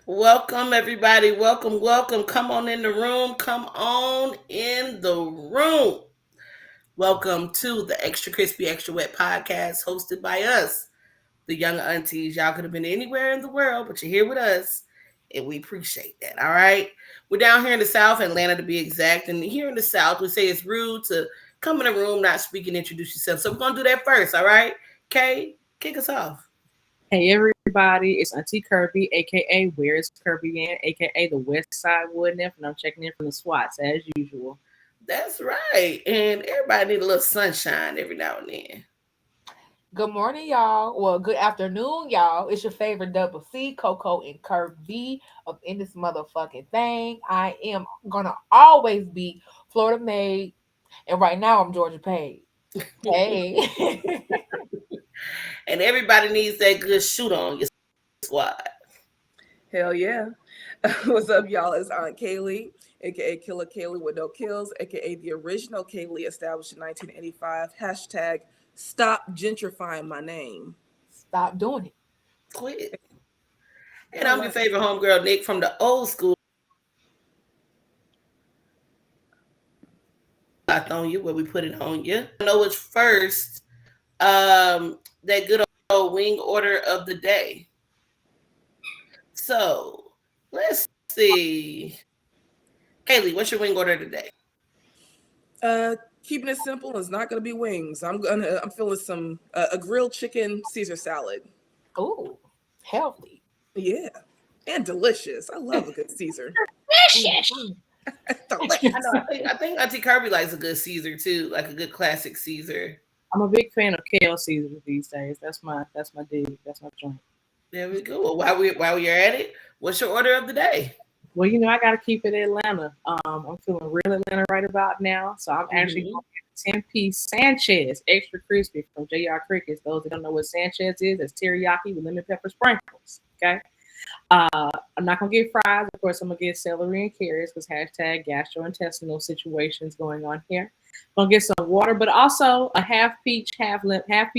Welcome, everybody. Welcome, welcome. Come on in the room. Come on in the room. Welcome to the Extra Crispy, Extra Wet podcast hosted by us, the young aunties. Y'all could have been anywhere in the world, but you're here with us, and we appreciate that. All right. We're down here in the South, Atlanta to be exact. And here in the South, we say it's rude to come in the room, not speak and introduce yourself. So we're going to do that first. All right. Kay, kick us off. Hey everybody, it's Auntie Kirby, aka Where's Kirby Ann, aka the West Side Wood Nymph, and I'm checking in from the SWATs as usual. That's right. And everybody need a little sunshine every now and then. Good morning, y'all. Well, good afternoon, y'all. It's your favorite double C, Coco and Kirby up in this motherfucking thing. I am gonna always be Florida made, and right now I'm Georgia paid. Hey. And everybody needs that good shoot on your squad. Hell yeah. What's up, y'all? It's Aunt Kaylee, aka Killer Kaylee with no kills, aka the original Kaylee established in 1985. Hashtag stop gentrifying my name. Stop doing it. Quit. And I'm your favorite homegirl, Nick, from the old school. On you where we put it on you. I know it's first. That good old wing order of the day. So let's see. Kaylee, what's your wing order today? Keeping it simple, it's not gonna be wings. I'm feeling some a grilled chicken Caesar salad. Ooh, healthy. Yeah. And delicious. I love a good Caesar. Delicious. I think Auntie Kirby likes a good Caesar too, like a good classic Caesar. I'm a big fan of kale Caesars these days. That's my dig. That's my joint. There we go. Well, while we're at it, what's your order of the day? Well, I gotta keep it Atlanta. I'm feeling real Atlanta right about now, so I'm actually going to get 10-piece Sanchez extra crispy from JR Crickets. Those that don't know what Sanchez is, it's teriyaki with lemon pepper sprinkles. Okay. I'm not gonna get fries. Of course, I'm gonna get celery and carrots because hashtag gastrointestinal situations going on here. Gonna get some water, but also a half peach drink, half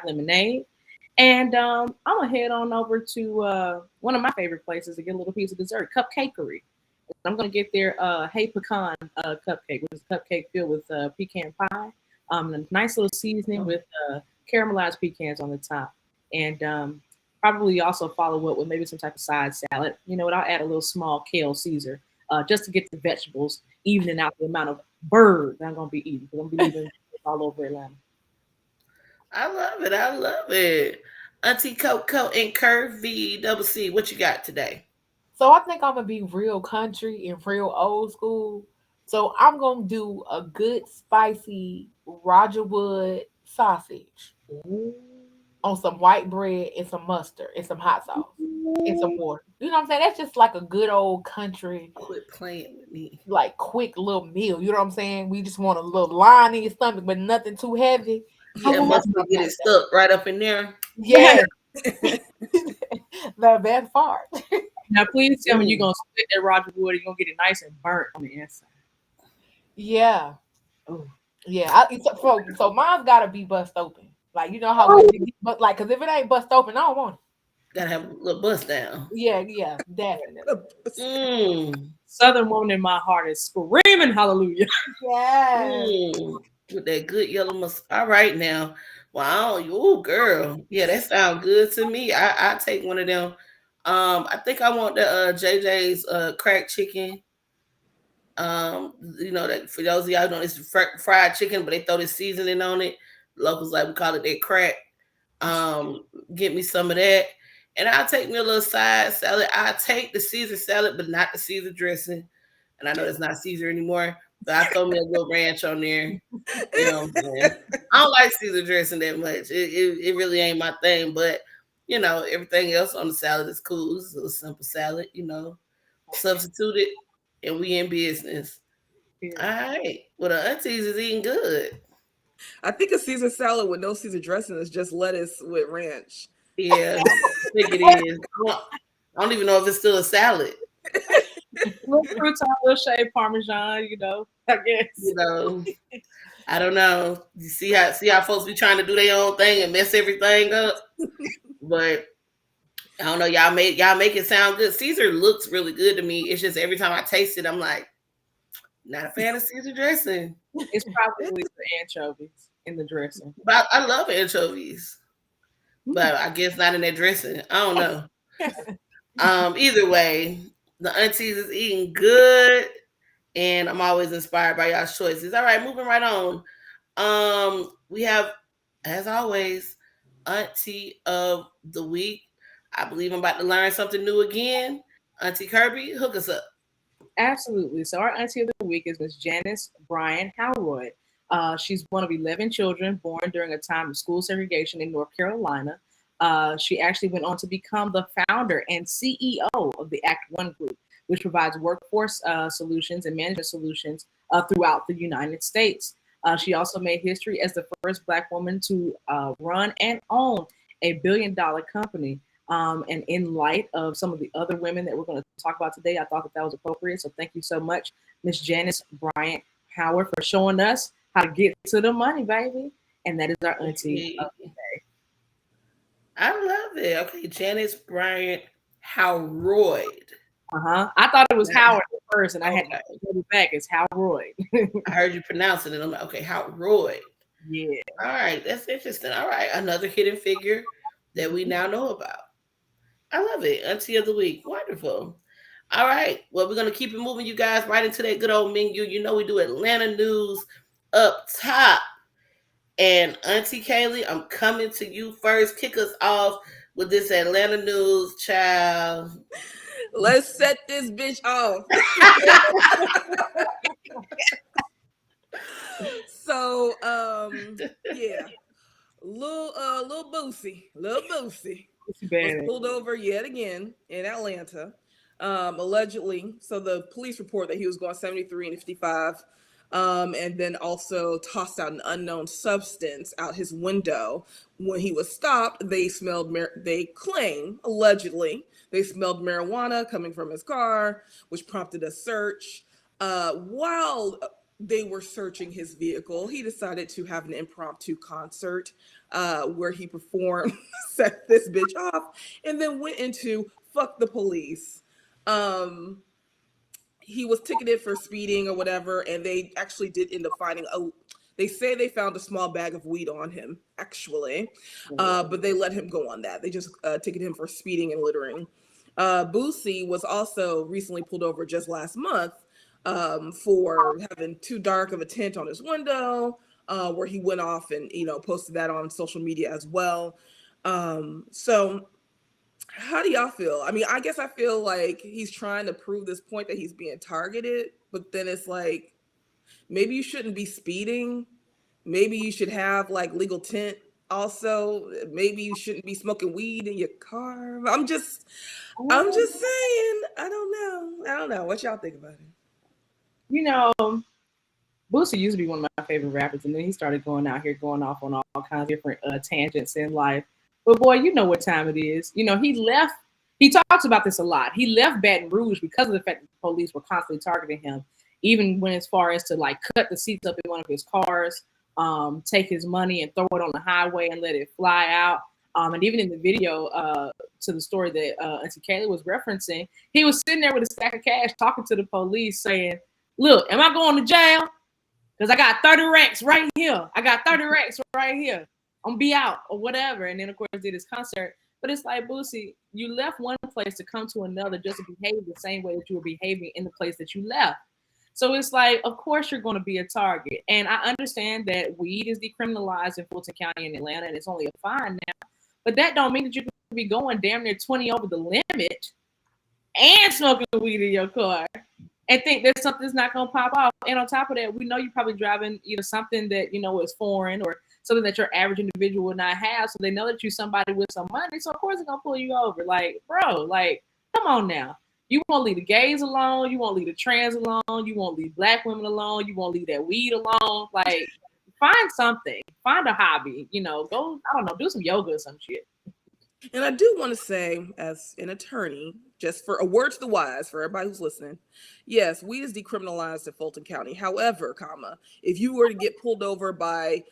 lemonade. And I'm gonna head on over to one of my favorite places to get a little piece of dessert, Cupcakery. I'm gonna get their Hey Pecan cupcake, which is a cupcake filled with pecan pie. A nice little seasoning with caramelized pecans on the top, and probably also follow up with maybe some type of side salad. You know what? I'll add a little small kale Caesar just to get the vegetables, evening out the amount of bird that I'm gonna be eating because I'm gonna be leaving all over Atlanta. I love it. I love it. Auntie Coco and Curvy Double C, what you got today? So I think I'm gonna be real country and real old school. So I'm gonna do a good spicy Roger Wood sausage on some white bread and some mustard and some hot sauce and some water. You know what I'm saying? That's just like a good old country, Quit playing with me. like quick little meal. You know what I'm saying? We just want a little line in your stomach, but nothing too heavy. Yeah, must get it stuck right up in there. Yeah. The best part. Now, please tell me you're gonna split that Roger Wood. You're gonna get it nice and burnt on the inside. Yeah. Oh, Yeah. So mine's gotta be bust open. Like you know how but like cause if it ain't bust open, I don't want it. Gotta have a little bust down. Yeah, definitely. Southern woman in my heart is screaming hallelujah. Yeah. With that good yellow mustard. All right now. Wow, you girl. Yeah, that sounds good to me. I take one of them. I think I want the JJ's cracked chicken. That for those of y'all who know it's fried chicken, but they throw this seasoning on it. Locals like we call it their crack. Get me some of that. And I'll take me a little side salad. I'll take the Caesar salad, but not the Caesar dressing. And I know it's not Caesar anymore, but I throw me a little ranch on there. You know what I'm saying? I don't like Caesar dressing that much. It really ain't my thing, but everything else on the salad is cool. It's a little simple salad, substitute it, and we in business. Yeah. All right. Well, the aunties is eating good. I think a Caesar salad with no Caesar dressing is just lettuce with ranch. Yeah, I think it is. I don't even know if it's still a salad. Little crouton, little shaved Parmesan, I guess. I don't know. You see how folks be trying to do their own thing and mess everything up. But I don't know. Y'all make it sound good. Caesar looks really good to me. It's just every time I taste it, I'm like, not a fan of Caesar dressing. It's probably the anchovies in the dressing. But I love anchovies. But I guess not in that dressing. I don't know. Either way, the aunties is eating good, and I'm always inspired by y'all's choices. All right, moving right on. We have, as always, Auntie of the Week. I believe I'm about to learn something new again. Auntie Kirby, hook us up. Absolutely. So our auntie of the week is Miss Janice Bryan Howroyd. She's one of 11 children born during a time of school segregation in North Carolina. She actually went on to become the founder and CEO of the Act One Group, which provides workforce solutions and management solutions throughout the United States. She also made history as the first Black woman to run and own a billion-dollar company. And in light of some of the other women that we're going to talk about today, I thought that was appropriate. So thank you so much, Miss Janice Bryant Howard, for showing us how to get to the money, baby. And that is our auntie of the day. I love it. Okay, Janice Bryant Howroyd. I thought it was Howard at first, and I had to go back. It's Howroyd. I heard you pronouncing it. I'm like, okay, Howroyd. Yeah. All right, that's interesting. All right, another hidden figure that we now know about. I love it. Auntie of the Week. Wonderful. All right. Well, we're going to keep it moving, you guys, right into that good old menu. You know we do Atlanta news up top. And Auntie Kaylee, I'm coming to you first. Kick us off with this Atlanta news, child. Let's set this bitch off. So, yeah. Little Boosie was pulled over yet again in Atlanta, allegedly. So the police report that he was going 73 and 55, and then also tossed out an unknown substance out his window. When he was stopped, they claim, allegedly, they smelled marijuana coming from his car, which prompted a search. While they were searching his vehicle, he decided to have an impromptu concert where he performed, set this bitch off, and then went into fuck the police. He was ticketed for speeding or whatever, and they actually did end up finding they say they found a small bag of weed on him, actually, but they let him go on that. They just ticketed him for speeding and littering. Boosie was also recently pulled over just last month for having too dark of a tint on his window, where he went off and, posted that on social media as well. So how do y'all feel? I mean, I guess I feel like he's trying to prove this point that he's being targeted, but then it's like, maybe you shouldn't be speeding. Maybe you should have like legal tint. Also, maybe you shouldn't be smoking weed in your car. I'm just saying, I don't know. What y'all think about it? Boosie used to be one of my favorite rappers, and then he started going out here, going off on all kinds of different tangents in life. But boy, you know what time it is. He talks about this a lot. He left Baton Rouge because of the fact that the police were constantly targeting him, even when as far as to like cut the seats up in one of his cars, take his money and throw it on the highway and let it fly out. And even in the video to the story that Auntie Kaylee was referencing, he was sitting there with a stack of cash talking to the police saying, look, am I going to jail? Because I got 30 racks right here. I'm going to be out or whatever. And then, of course, did his concert. But it's like, Boosie, you left one place to come to another just to behave the same way that you were behaving in the place that you left. So it's like, of course, you're going to be a target. And I understand that weed is decriminalized in Fulton County in Atlanta, and it's only a fine now. But that don't mean that you can be going damn near 20 over the limit and smoking weed in your car and think that something's not going to pop off. And on top of that, we know you're probably driving something that, is foreign or something that your average individual would not have. So they know that you're somebody with some money. So, of course, they're going to pull you over. Like, bro, come on now. You won't leave the gays alone. You won't leave the trans alone. You won't leave Black women alone. You won't leave that weed alone. Like, find something. Find a hobby. Go, I don't know, do some yoga or some shit. And I do want to say, as an attorney, just for a word to the wise for everybody who's listening, yes, weed is decriminalized in Fulton County. However, if you were to get pulled over by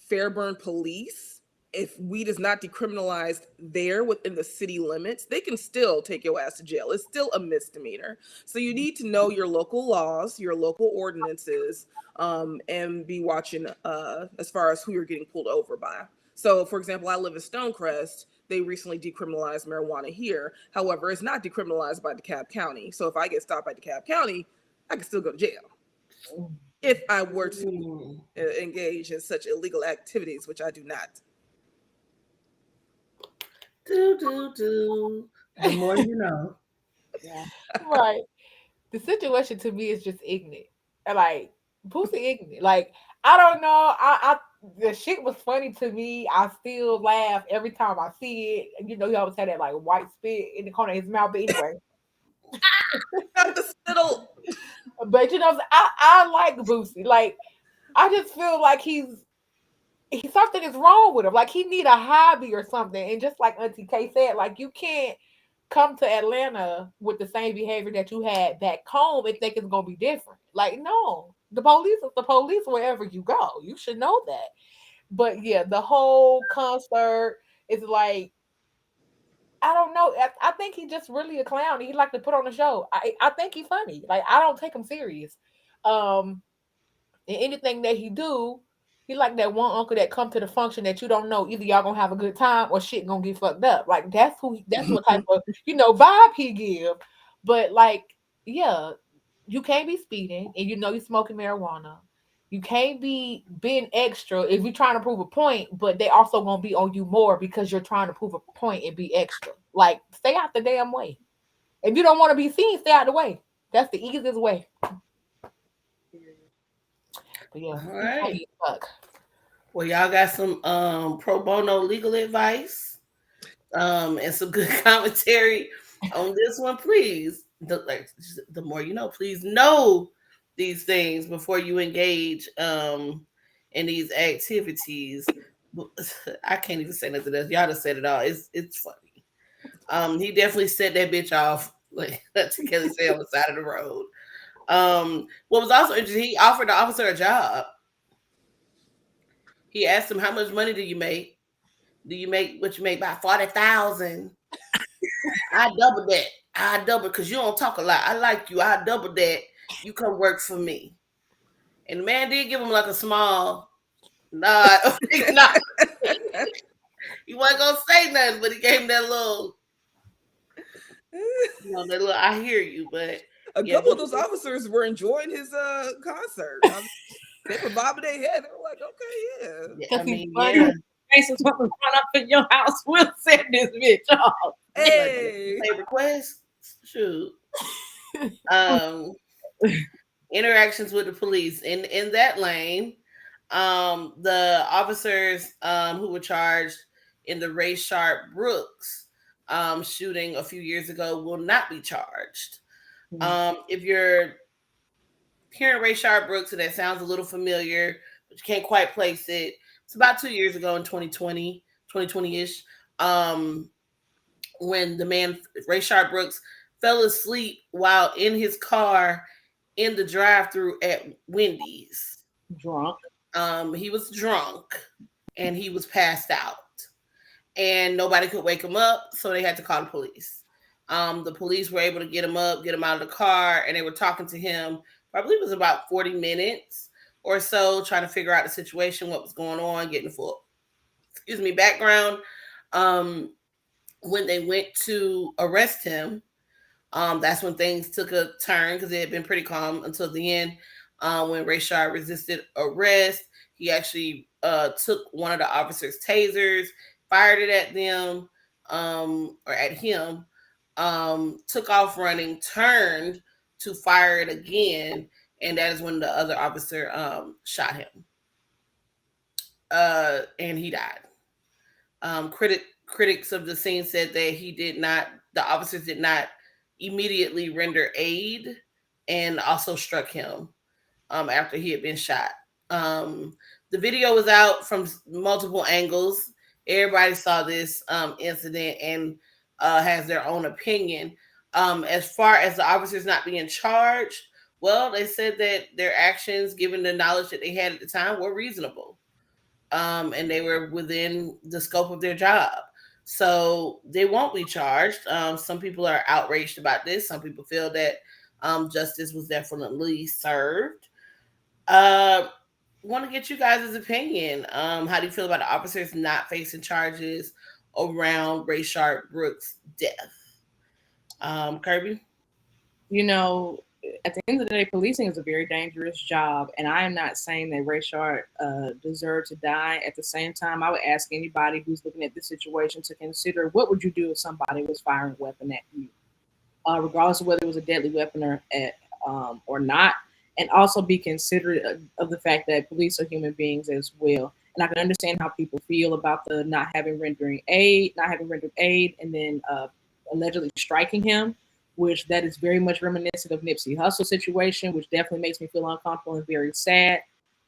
Fairburn police, if weed is not decriminalized there within the city limits, they can still take your ass to jail. It's still a misdemeanor. So you need to know your local laws, your local ordinances, and be watching as far as who you're getting pulled over by. So, for example, I live in Stonecrest. They recently decriminalized marijuana here. However, it's not decriminalized by DeKalb County. So if I get stopped by DeKalb County, I can still go to jail if I were to engage in such illegal activities, which I do not. The more you know. Yeah. Right. The situation to me is just ignorant. Like Boosie ignorant. Like I don't know. I the shit was funny to me. I still laugh every time I see it. And you know, he always had that like white spit in the corner of his mouth. But anyway, Not the spittle. but you know, I like Boosie. Like I just feel like he something is wrong with him. Like he need a hobby or something. And just like Auntie K said, like you can't come to Atlanta with the same behavior that you had back home and think it's gonna be different. Like, no, the police is the police wherever you go. You should know that. But yeah, the whole concert is like, I don't know. I think he just really a clown. He like to put on a show. I think he's funny. Like I don't take him serious. Um, and anything that he do, he like that one uncle that come to the function that you don't know. Either y'all gonna have a good time or shit gonna get fucked up. Like that's who. That's what type of vibe he give. But like, yeah, you can't be speeding, and you know you smoking marijuana. You can't be being extra if you're trying to prove a point, but they also gonna be on you more because you're trying to prove a point and be extra. Like, stay out the damn way. If you don't want to be seen, stay out the way. That's the easiest way. But yeah, All right. fuck. Well, y'all got some pro bono legal advice and some good commentary on this one, please. The more you know, please know these things before you engage in these activities. I can't even say nothing else. Y'all just said it all. It's funny. He definitely set that bitch off like to get his on the side of the road. What was also interesting, he offered the officer a job. He asked him, "How much money do you make? Do you make what you make by 40,000? I double that. I double because you don't talk a lot. I like you. I double that. You come work for me." And the man did give him like a small nod. Nah, he wasn't gonna say nothing, but he gave him that little, that little. I hear you, but A yeah, couple of those officers were enjoying his concert. They were bobbing their head. They were like, okay, yeah, Because I he's mean, funny. yeah. Faces when we run up in your house, we'll send this bitch off. yeah. Hey. Play requests. Shoot. Um, interactions with the police in that lane. The officers who were charged in the Rayshard Brooks shooting a few years ago will not be charged. If you're hearing Rayshard Brooks and that sounds a little familiar, but you can't quite place it, it's about 2 years ago in 2020-ish, when the man Rayshard Brooks fell asleep while in his car in the drive-thru at Wendy's. Drunk. He was drunk and he was passed out, and nobody could wake him up, so they had to call the police. The police were able to get him up, get him out of the car, and they were talking to him. I believe it was about 40 minutes or so, trying to figure out the situation, what was going on, getting full, background. When they went to arrest him, that's when things took a turn because it had been pretty calm until the end. When Rayshard resisted arrest, he actually took one of the officers' tasers, fired it at them or at him, took off running, turned to fire it again, and that is when the other officer shot him. And he died. Critics of the scene said that the officers did not immediately render aid and also struck him after he had been shot. The video was out from multiple angles. Everybody saw this incident and has their own opinion. As far as the officers not being charged, well, they said that their actions, given the knowledge that they had at the time, were reasonable. and they were within the scope of their job. So they won't be charged. Some people are outraged about this. Some people feel that justice was definitely served. Uh, Want to get you guys' opinion. How do you feel about the officers not facing charges around Rayshard Brooks' death? Kirby? You know, at the end of the day, policing is a very dangerous job, and I am not saying that Rayshard deserved to die. At the same time, I would ask anybody who's looking at this situation to consider what would you do if somebody was firing a weapon at you, regardless of whether it was a deadly weapon or not, and also be considerate of the fact that police are human beings as well. And I can understand how people feel about the not having rendered aid, and then allegedly striking him, which that is very much reminiscent of Nipsey Hussle situation, which definitely makes me feel uncomfortable and very sad.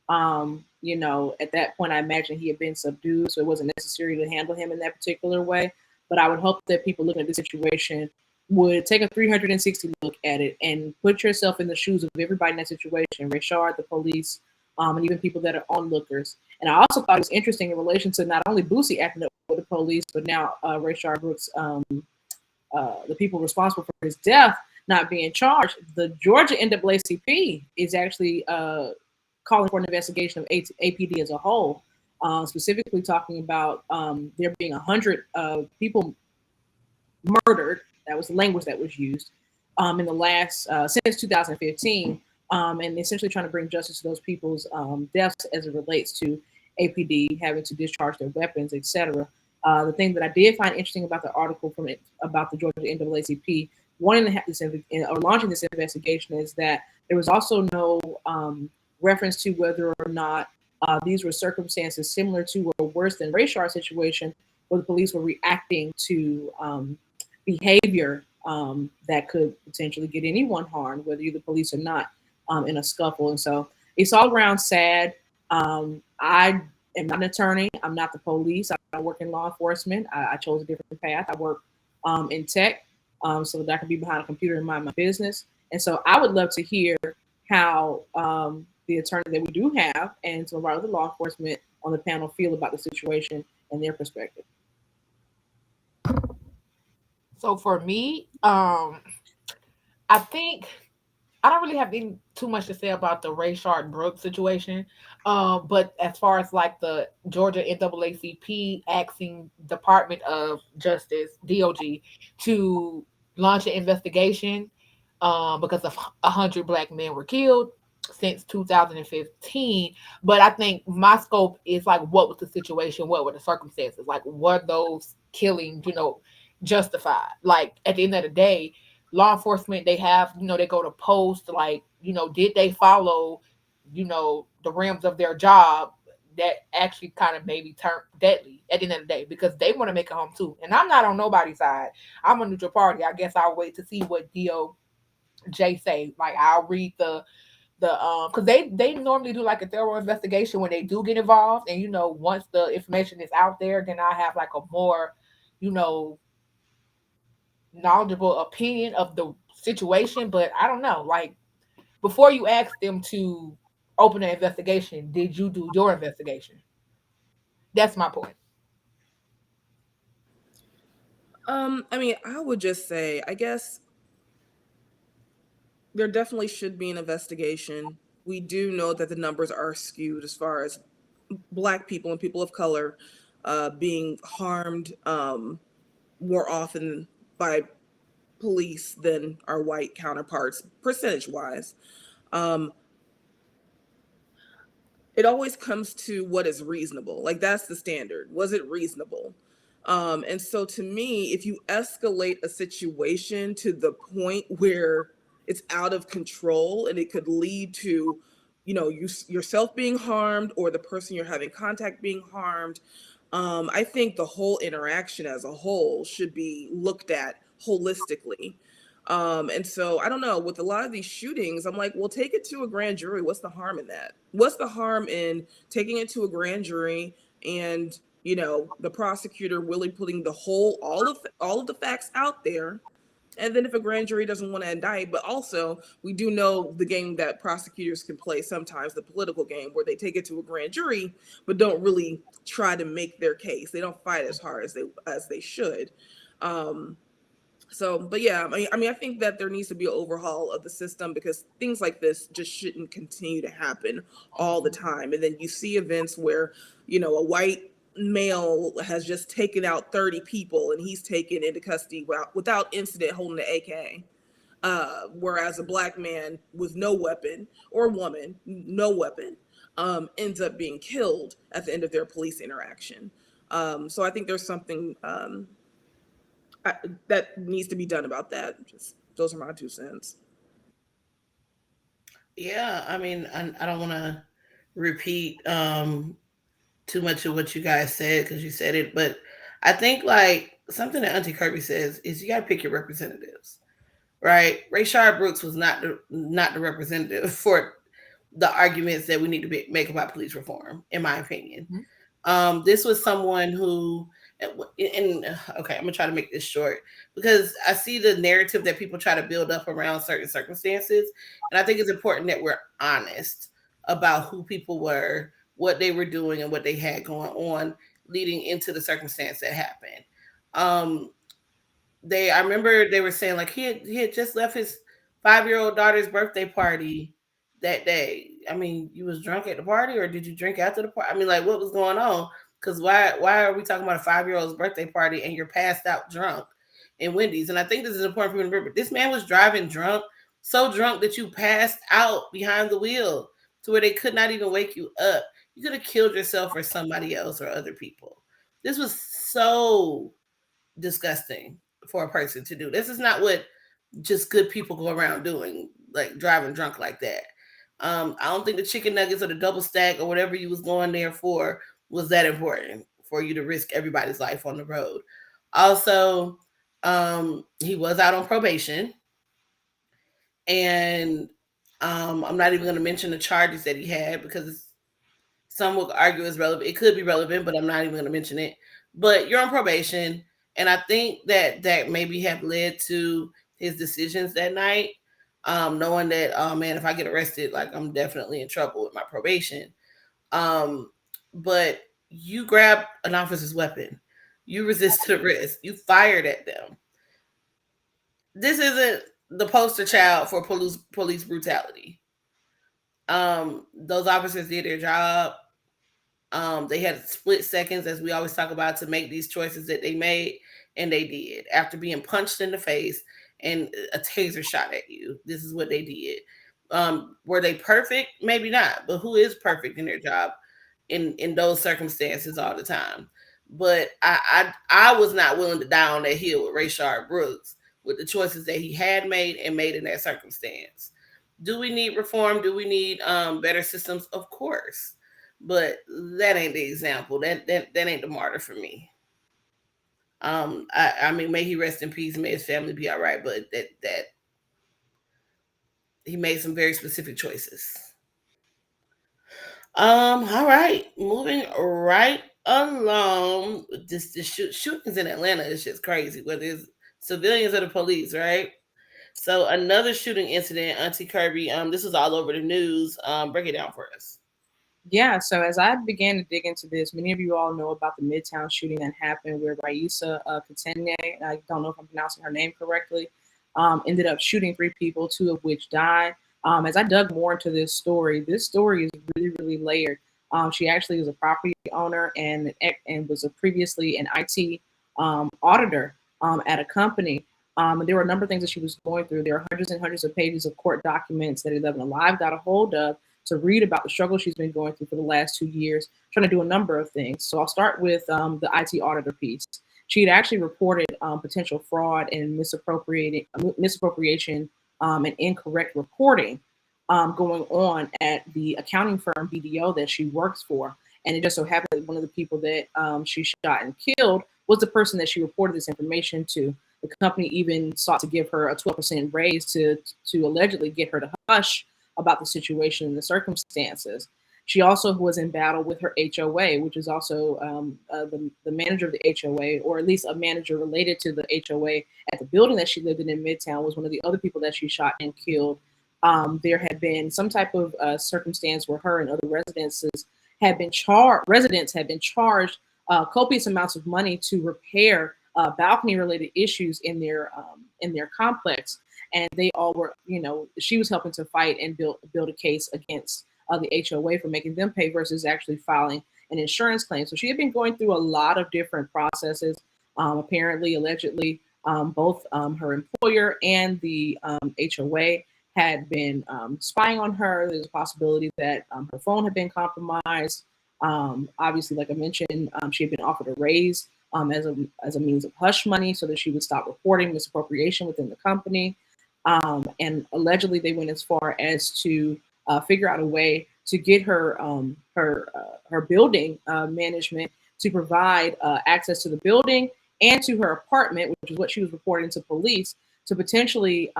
At that point, I imagine he had been subdued, so it wasn't necessary to handle him in that particular way. But I would hope that people looking at this situation would take a 360 look at it and put yourself in the shoes of everybody in that situation, Rayshard, the police, and even people that are onlookers. And I also thought it was interesting in relation to not only Boosie acting up with the police, but now Rayshard Brooks, the people responsible for his death not being charged. The Georgia NAACP is actually calling for an investigation of APD as a whole, specifically talking about there being 100 people murdered. That was the language that was used in the last since 2015, and essentially trying to bring justice to those people's deaths as it relates to APD having to discharge their weapons, etc. The thing that I did find interesting about the article about the Georgia NAACP wanting to have this or launching this investigation is that there was also no reference to whether or not these were circumstances similar to or worse than Rayshard's situation, where the police were reacting to behavior that could potentially get anyone harmed, whether you're the police or not, in a scuffle. And so it's all around sad. I am not an attorney. I'm not the police. I don't work in law enforcement. I chose a different path. I work in tech, so that I can be behind a computer and mind my business. And so I would love to hear how the attorney that we do have and some of our other law enforcement on the panel feel about the situation and their perspective. So for me, I think I don't really have too much to say about the Rayshard Brooks situation. But as far as like the Georgia NAACP asking Department of Justice (DOJ) to launch an investigation because of 100 Black men were killed since 2015. But I think my scope is like, what was the situation? What were the circumstances? Like, were those killings, justified? Like, at the end of the day, law enforcement, they have, they go to post, like, did they follow, the realms of their job that actually kind of maybe turn deadly at the end of the day, because they want to make it home too. And I'm not on nobody's side. I'm a neutral party. I guess I'll wait to see what DOJ say. Like, I'll read the because they normally do like a thorough investigation when they do get involved, and once the information is out there, then I have like a more you know knowledgeable opinion of the situation. But I don't know, like, before you ask them to open an investigation, did you do your investigation? That's my point. I mean, I would just say, I guess there definitely should be an investigation. We do know that the numbers are skewed as far as Black people and people of color being harmed more often by police than our white counterparts, percentage wise. Um, it always comes to what is reasonable. Like, that's the standard. Was it reasonable? And so to me, if you escalate a situation to the point where it's out of control and it could lead to, yourself being harmed or the person you're having contact being harmed, I think the whole interaction as a whole should be looked at holistically. And so I don't know, with a lot of these shootings, I'm like, well, take it to a grand jury. What's the harm in that? What's the harm in taking it to a grand jury and, the prosecutor really putting all of the facts out there, And then if a grand jury doesn't want to indict, but also we do know the game that prosecutors can play sometimes, the political game, where they take it to a grand jury, but don't really try to make their case. They don't fight as hard as they should. So, but yeah, I think that there needs to be an overhaul of the system because things like this just shouldn't continue to happen all the time. And then you see events where, a white male has just taken out 30 people and he's taken into custody without incident holding an AK. Whereas a black man with no weapon or woman, no weapon, ends up being killed at the end of their police interaction. So I think there's something that needs to be done about that. Just those are my 2 cents. Yeah, I mean, I don't want to repeat too much of what you guys said because you said it, but I think like something that Auntie Kirby says is you got to pick your representatives, right? Rayshard Brooks was not the representative for the arguments that we need to make about police reform, in my opinion. This was someone who, and okay, I'm gonna try to make this short because I see the narrative that people try to build up around certain circumstances, and I think it's important that we're honest about who people were, what they were doing, and what they had going on leading into the circumstance that happened. Um, I remember they were saying like he had just left his 5-year-old daughter's birthday party that day. I mean, you was drunk at the party, or did you drink after the party? I mean, like, what was going on? Because why are we talking about a 5-year-old's birthday party and you're passed out drunk in Wendy's? And I think this is important for you to remember. This man was driving drunk, so drunk that you passed out behind the wheel to where they could not even wake you up. You could have killed yourself or somebody else or other people. This was so disgusting for a person to do. This is not what just good people go around doing, like driving drunk like that. I don't think the chicken nuggets or the double stack or whatever you was going there for was that important for you to risk everybody's life on the road. Also, he was out on probation, and I'm not even going to mention the charges that he had because some will argue it's relevant. It could be relevant, but I'm not even going to mention it. But you're on probation, and I think that maybe have led to his decisions that night, knowing that, oh man, if I get arrested, like I'm definitely in trouble with my probation. But you grabbed an officer's weapon, you resisted arrest, you fired at them. This isn't the poster child for police brutality. Those officers did their job. They had split seconds, as we always talk about, to make these choices that they made, and they did. After being punched in the face and a taser shot at you, this is what they did. Were they perfect? Maybe not, but who is perfect in their job in those circumstances all the time? But I was not willing to die on that hill with Rayshard Brooks with the choices that he had made and made in that circumstance. Do we need reform? Do we need better systems? Of course. But that ain't the example. That ain't the martyr for me. I mean, may he rest in peace. May his family be all right. But that he made some very specific choices. All right, moving right along. This shootings in Atlanta is just crazy. Whether it's civilians or the police, right? So another shooting incident, Auntie Kirby. This was all over the news. Break it down for us. Yeah, so as I began to dig into this, many of you all know about the Midtown shooting that happened where Raisa Katene, I don't know if I'm pronouncing her name correctly, ended up shooting 3 people, 2 of which died. As I dug more into this story is really, really layered. She actually was a property owner and was previously an IT auditor at a company. And there were a number of things that she was going through. There are hundreds and hundreds of pages of court documents that 11 Alive got a hold of to read about the struggle she's been going through for the last 2 years, trying to do a number of things. So I'll start with the IT auditor piece. She had actually reported potential fraud and misappropriation and incorrect reporting going on at the accounting firm BDO that she works for. And it just so happened that one of the people that she shot and killed was the person that she reported this information to. The company even sought to give her a 12% raise to allegedly get her to hush about the situation and the circumstances. She also was in battle with her HOA, which is also the manager of the HOA, or at least a manager related to the HOA at the building that she lived in Midtown, was one of the other people that she shot and killed. There had been some type of circumstance where her and other residences had been charged. Residents had been charged copious amounts of money to repair balcony-related issues in their complex, and they all were, she was helping to fight and build a case against the HOA for making them pay versus actually filing an insurance claim. So she had been going through a lot of different processes. Apparently, allegedly, both her employer and the HOA had been spying on her. There's a possibility that her phone had been compromised. Obviously, like I mentioned, she had been offered a raise as a means of hush money so that she would stop reporting misappropriation within the company. And allegedly, they went as far as to figure out a way to get her building management to provide access to the building and to her apartment, which is what she was reporting to police, to potentially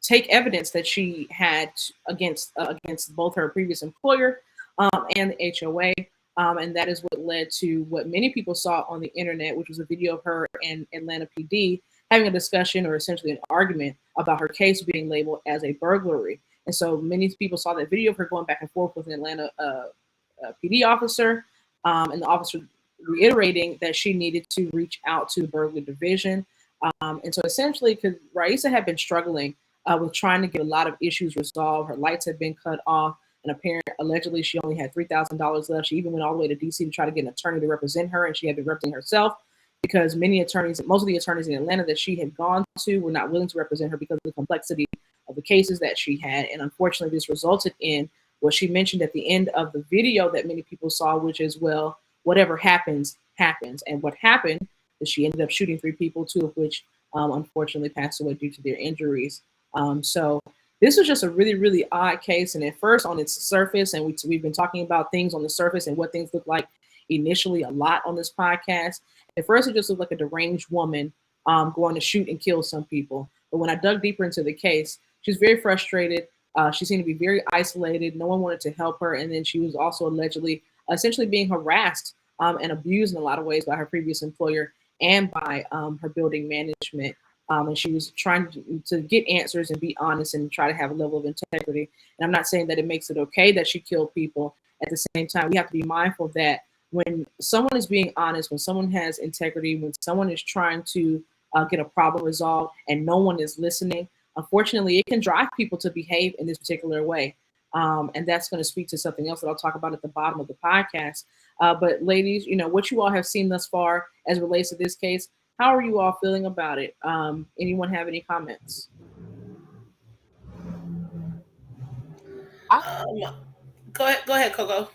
take evidence that she had against both her previous employer and the HOA. And that is what led to what many people saw on the internet, which was a video of her and Atlanta PD having a discussion, or essentially an argument, about her case being labeled as a burglary. And so many people saw that video of her going back and forth with an Atlanta PD officer, and the officer reiterating that she needed to reach out to the burglary division. And so essentially, because Raisha had been struggling with trying to get a lot of issues resolved, her lights had been cut off, and allegedly she only had $3,000 left. She even went all the way to DC to try to get an attorney to represent her, and she had been representing herself because most of the attorneys in Atlanta that she had gone to were not willing to represent her because of the complexity of the cases that she had. And unfortunately, this resulted in what she mentioned at the end of the video that many people saw, which is, well, whatever happens, happens. And what happened is she ended up shooting 3 people, 2 of which unfortunately passed away due to their injuries. So this was just a really, really odd case. And at first, on its surface, and we've been talking about things on the surface and what things look like initially a lot on this podcast. At first, it just looked like a deranged woman going to shoot and kill some people. But when I dug deeper into the case, she was very frustrated. She seemed to be very isolated. No one wanted to help her. And then she was also allegedly essentially being harassed and abused in a lot of ways by her previous employer and by her building management. And she was trying to get answers and be honest and try to have a level of integrity. And I'm not saying that it makes it okay that she killed people. At the same time, we have to be mindful that when someone is being honest, when someone has integrity, when someone is trying to get a problem resolved and no one is listening, unfortunately, it can drive people to behave in this particular way. And that's going to speak to something else that I'll talk about at the bottom of the podcast. But ladies, what you all have seen thus far as it relates to this case, how are you all feeling about it? Anyone have any comments? Go ahead, Coco.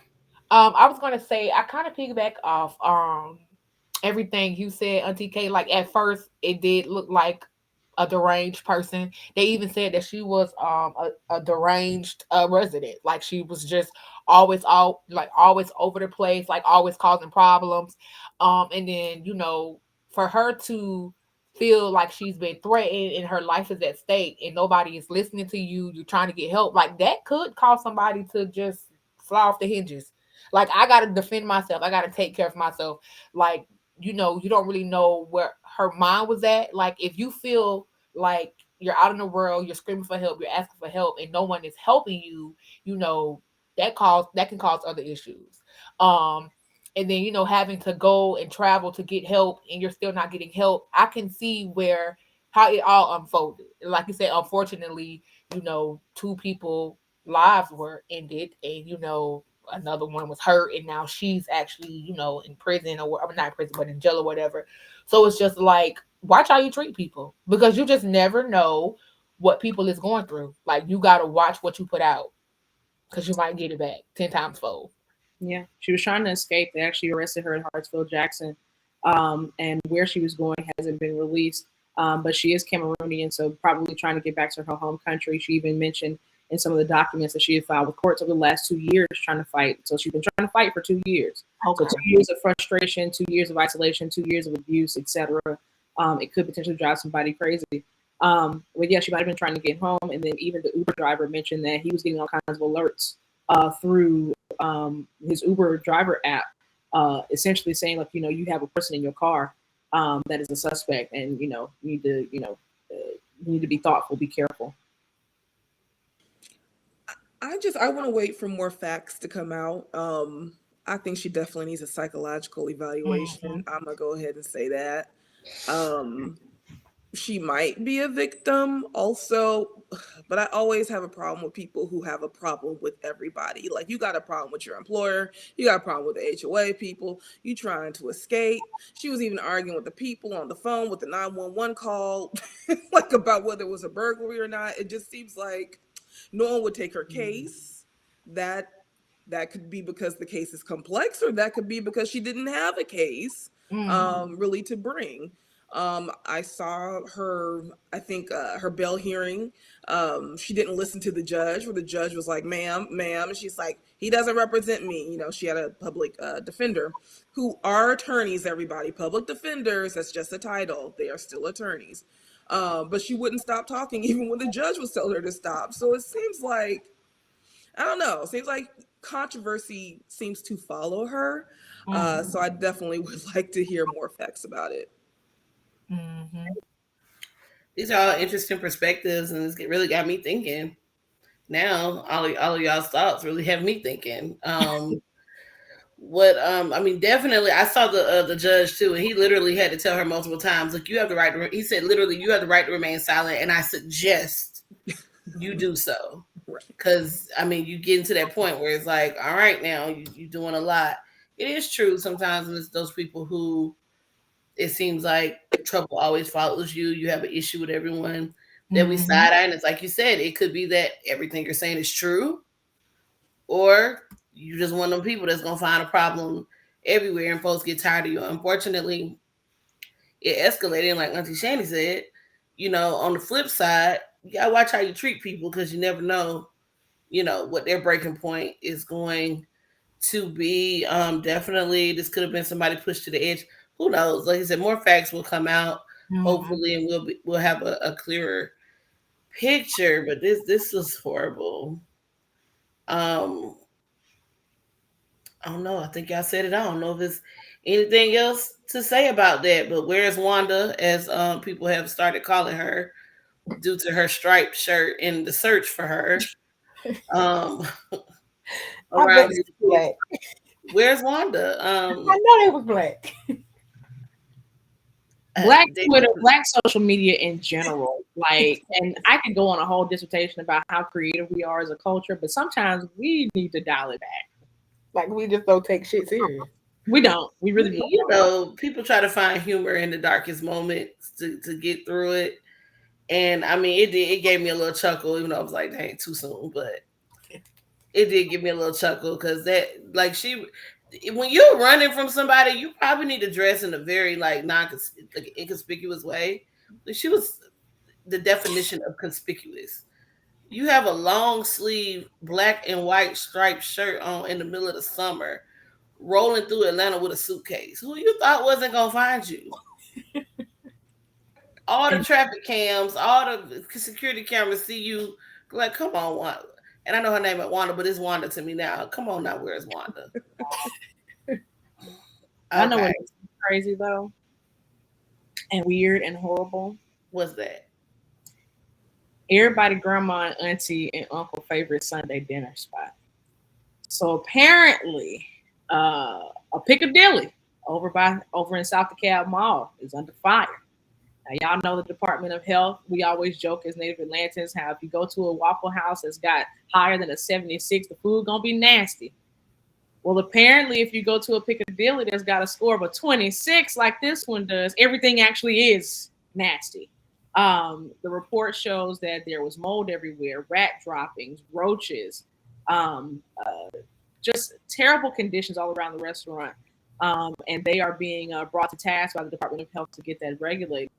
I was gonna say I kind of piggyback off everything you said, Auntie K. Like at first, it did look like a deranged person. They even said that she was a deranged resident. Like she was just always over the place, like always causing problems. And then for her to feel like she's been threatened and her life is at stake and nobody is listening to you, you're trying to get help, like that could cause somebody to just fly off the hinges. Like I gotta defend myself, I gotta take care of myself. Like you don't really know where her mind was at. Like if you feel like you're out in the world, you're screaming for help, you're asking for help, and no one is helping you, that can cause other issues. And then having to go and travel to get help, and you're still not getting help. I can see how it all unfolded. Like you said, unfortunately, 2 people lives were ended, and another one was hurt, and now she's actually in prison, or not in prison but in jail or whatever. So it's just like, watch how you treat people, because you just never know what people is going through. Like you got to watch what you put out, because you might get it back 10 times fold. Yeah, she was trying to escape. They actually arrested her in Hartsville, Jackson, and where she was going hasn't been released. But she is Cameroonian, so probably trying to get back to her home country. She even mentioned in some of the documents that she had filed with courts over the last 2 years trying to fight. So she's been trying to fight for 2 years. Okay. So 2 years of frustration, 2 years of isolation, 2 years of abuse, etc. It could potentially drive somebody crazy. But yeah, she might have been trying to get home. And then even the Uber driver mentioned that he was getting all kinds of alerts through his Uber driver app, essentially saying like, you have a person in your car that is a suspect, and you need to you need to be thoughtful, be careful. I want to wait for more facts to come out. I think she definitely needs a psychological evaluation. I'm gonna go ahead and say that. Um, she might be a victim also, but I always have a problem with people who have a problem with everybody. Like, you got a problem with your employer, you got a problem with the HOA people, you trying to escape. She was even arguing with the people on the phone with the 911 call, like about whether it was a burglary or not. It just seems like no one would take her case. That that could be because the case is complex, or that could be because she didn't have a case really to bring. I saw her, I think her bail hearing. She didn't listen to the judge, where the judge was like, ma'am. And she's like, he doesn't represent me. She had a public defender, who are attorneys, everybody. Public defenders, that's just a title. They are still attorneys. But she wouldn't stop talking even when the judge was telling her to stop. So it seems like, I don't know, it seems like controversy seems to follow her. So I definitely would like to hear more facts about it. These are all interesting perspectives, and it's really got me thinking. Now, all of y'all's thoughts really have me thinking. I mean, definitely, I saw the judge too, and he literally had to tell her multiple times, like, you have the right to. He said, literally, you have the right to remain silent, and I suggest you do so, because I mean, you get into that point where it's like, all right, now you're doing a lot. It is true sometimes, when it's those people who it seems like trouble always follows you. You have an issue with everyone that we side eye, and it's like you said, it could be that everything you're saying is true, or you just one of them people that's gonna find a problem everywhere, and folks get tired of you. Unfortunately, it escalated, and like Auntie Shani said, on the flip side, you gotta watch how you treat people, because you never know, what their breaking point is going to be. Definitely, this could have been somebody pushed to the edge. Who knows? Like I said, more facts will come out, hopefully, and we'll have a clearer picture. But this was horrible. I don't know. I think y'all said it. I don't know if there's anything else to say about that. But where's Wanda, as people have started calling her, due to her striped shirt and the search for her around this black. Where's Wanda? I know they was black. Black Twitter, black social media in general, and I could go on a whole dissertation about how creative we are as a culture, but sometimes we need to dial it back. Like, we just don't take shit serious. We don't. We really don't. People try to find humor in the darkest moments to get through it. And I mean, it gave me a little chuckle, even though I was like, dang, too soon. But it did give me a little chuckle, because that, like, when you're running from somebody, you probably need to dress in a very inconspicuous way. She was the definition of conspicuous. You have a long sleeve black and white striped shirt on in the middle of the summer, rolling through Atlanta with a suitcase. Who you thought wasn't gonna find you? All the traffic cams, all the security cameras see you. Like, come on, Wanda. And I know her name is Wanda, but it's Wanda to me now. Come on now, where's Wanda? Okay. I know what's crazy though, and weird and horrible. What's that? Everybody, grandma and auntie and uncle favorite Sunday dinner spot. So apparently, a Piccadilly over in South DeKalb Mall is under fire. Now, y'all know the Department of Health. We always joke as Native Atlantans how if you go to a Waffle House that's got higher than a 76, the food gonna be nasty. Well, apparently, if you go to a Piccadilly that's got a score of a 26, like this one does, everything actually is nasty. The report shows that there was mold everywhere, rat droppings, roaches, just terrible conditions all around the restaurant. And they are being brought to task by the Department of Health to get that regulated.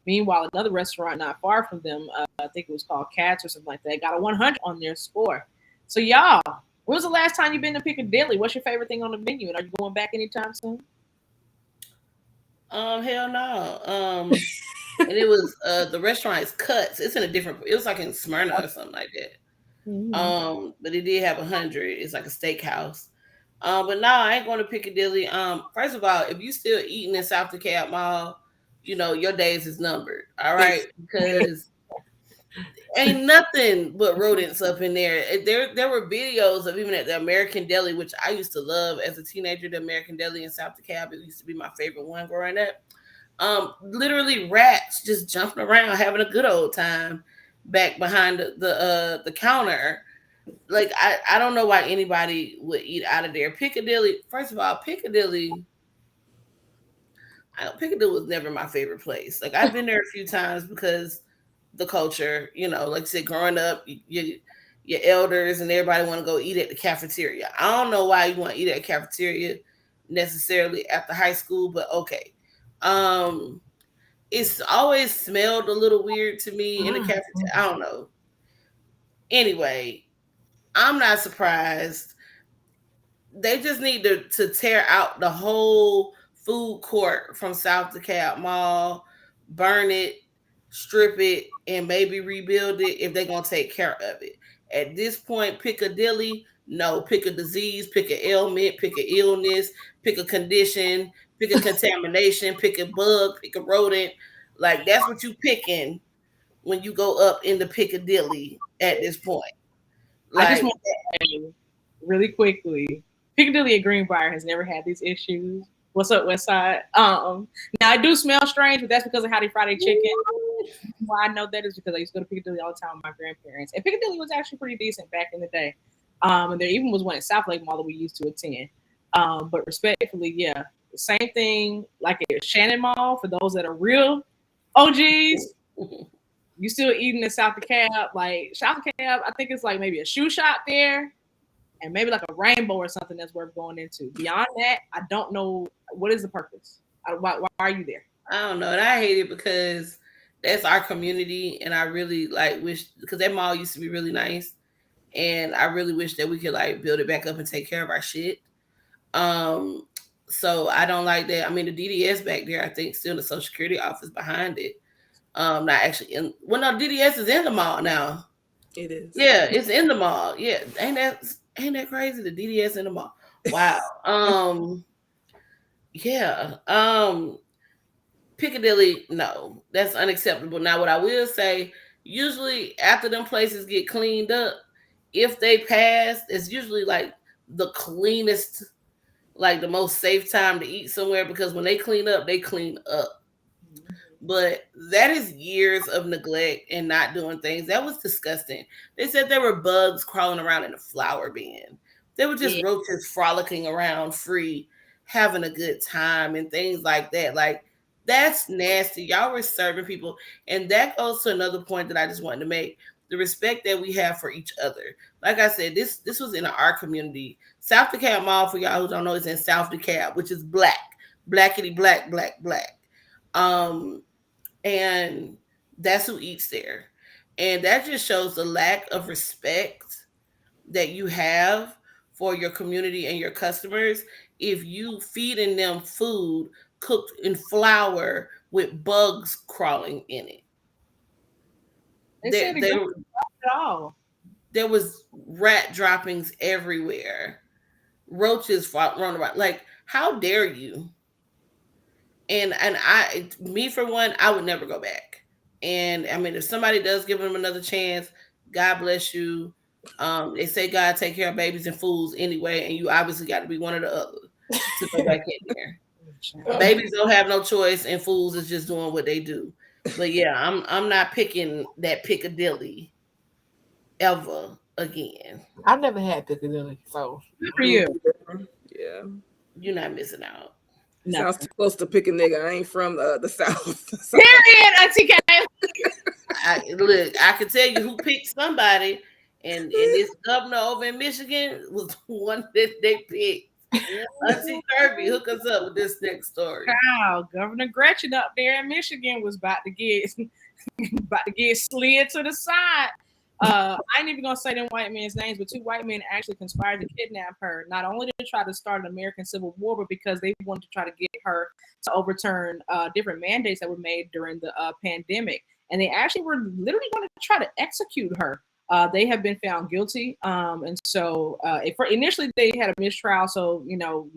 Meanwhile, another restaurant not far from them, I think it was called Cats or something like that, got a 100 on their score. So y'all, when was the last time you've been to Piccadilly? What's your favorite thing on the menu? And are you going back anytime soon? Hell no. And it was the restaurant is Cuts. It's in a different. It was like in Smyrna or something like that. But it did have 100. It's like a steakhouse. But no, I ain't going to Piccadilly. First of all, if you still eating in South DeKalb Mall, you know your days is numbered. All right, because ain't nothing but rodents up in there. There were videos of even at the American Deli, which I used to love as a teenager. The American Deli in South DeKalb, it used to be my favorite one growing up. Literally rats just jumping around, having a good old time back behind the counter. Like I don't know why anybody would eat out of there. Piccadilly, first of all, Piccadilly was never my favorite place. Like I've been there a few times because the culture, you know, like I said, growing up, your elders and everybody want to go eat at the cafeteria. I don't know why you want to eat at a cafeteria necessarily after high school, but okay. Um, it's always smelled a little weird to me in the cafeteria. I don't know. Anyway, I'm not surprised. They just need to tear out the whole food court from South DeKalb Mall, burn it, strip it, and maybe rebuild it if they're gonna take care of it. At this point, Piccadilly, no, pick a disease, pick an ailment, pick an illness, pick a condition, pick a contamination, pick a bug, pick a rodent. Like that's what you picking when you go up into Piccadilly at this point. I just Like want to say really quickly, Piccadilly at Greenbrier has never had these issues. What's up, West Side? Now I do smell strange, but that's because of how they fry their chicken. Why I know that is because I used to go to Piccadilly all the time with my grandparents, and Piccadilly was actually pretty decent back in the day. And there even was one at South Lake Mall that we used to attend. But respectfully, yeah, the same thing like at Shannon Mall for those that are real OGs. You still eating in South DeKalb, like South DeKalb, I think it's like maybe a shoe shop there and maybe like a Rainbow or something that's worth going into. Beyond that, I don't know what is the purpose. Why are you there? I don't know, and I hate it because that's our community, and I really like wish because that mall used to be really nice, and I really wish that we could like build it back up and take care of our shit. Um, so I don't like that. I mean, the DDS back there, I think, still in the Social Security office behind it. Not actually in. Well, no, DDS is in the mall now. It is. Yeah, it's in the mall. Yeah, ain't that crazy? The DDS in the mall. Wow. Yeah. Piccadilly, no, that's unacceptable. Now, what I will say, usually after them places get cleaned up, if they pass, it's usually like the cleanest, like the most safe time to eat somewhere because when they clean up. But that is years of neglect and not doing things. That was disgusting. They said there were bugs crawling around in the flower bin. They were just roaches frolicking around free, having a good time and things like that. Like that's nasty. Y'all were serving people. And that goes to another point that I just wanted to make. The respect that we have for each other. Like I said, this was in our community. South DeKalb Mall, for y'all who don't know, is in South DeKalb, which is black. Blackity black, black, black. And that's who eats there. And that just shows the lack of respect that you have for your community and your customers if you feeding them food cooked in flour with bugs crawling in it. They There, said it there, goes at all. there was rat droppings everywhere, roaches running around. Like, how dare you? And me for one, I would never go back. And I mean, if somebody does give them another chance, God bless you. They say God take care of babies and fools anyway, and you obviously got to be one or the other to go back in there. Babies don't have no choice, and fools is just doing what they do. But yeah, I'm not picking that Piccadilly ever again. I've never had Piccadilly, so Good for you. Yeah. You're not missing out. No. Sounds too close to pick a nigga. I ain't from the South. Period, Auntie K. Look, I can tell you who picked somebody, and this governor over in Michigan was one that they picked. Auntie Kirby, hook us up with this next story. Wow, Governor Gretchen up there in Michigan was about to get slid to the side. I ain't even gonna say them white men's names, but two white men actually conspired to kidnap her, not only to try to start an American Civil War, but because they wanted to try to get her to overturn different mandates that were made during the pandemic. And they actually were literally going to try to execute her They have been found guilty. And so initially they had a mistrial, so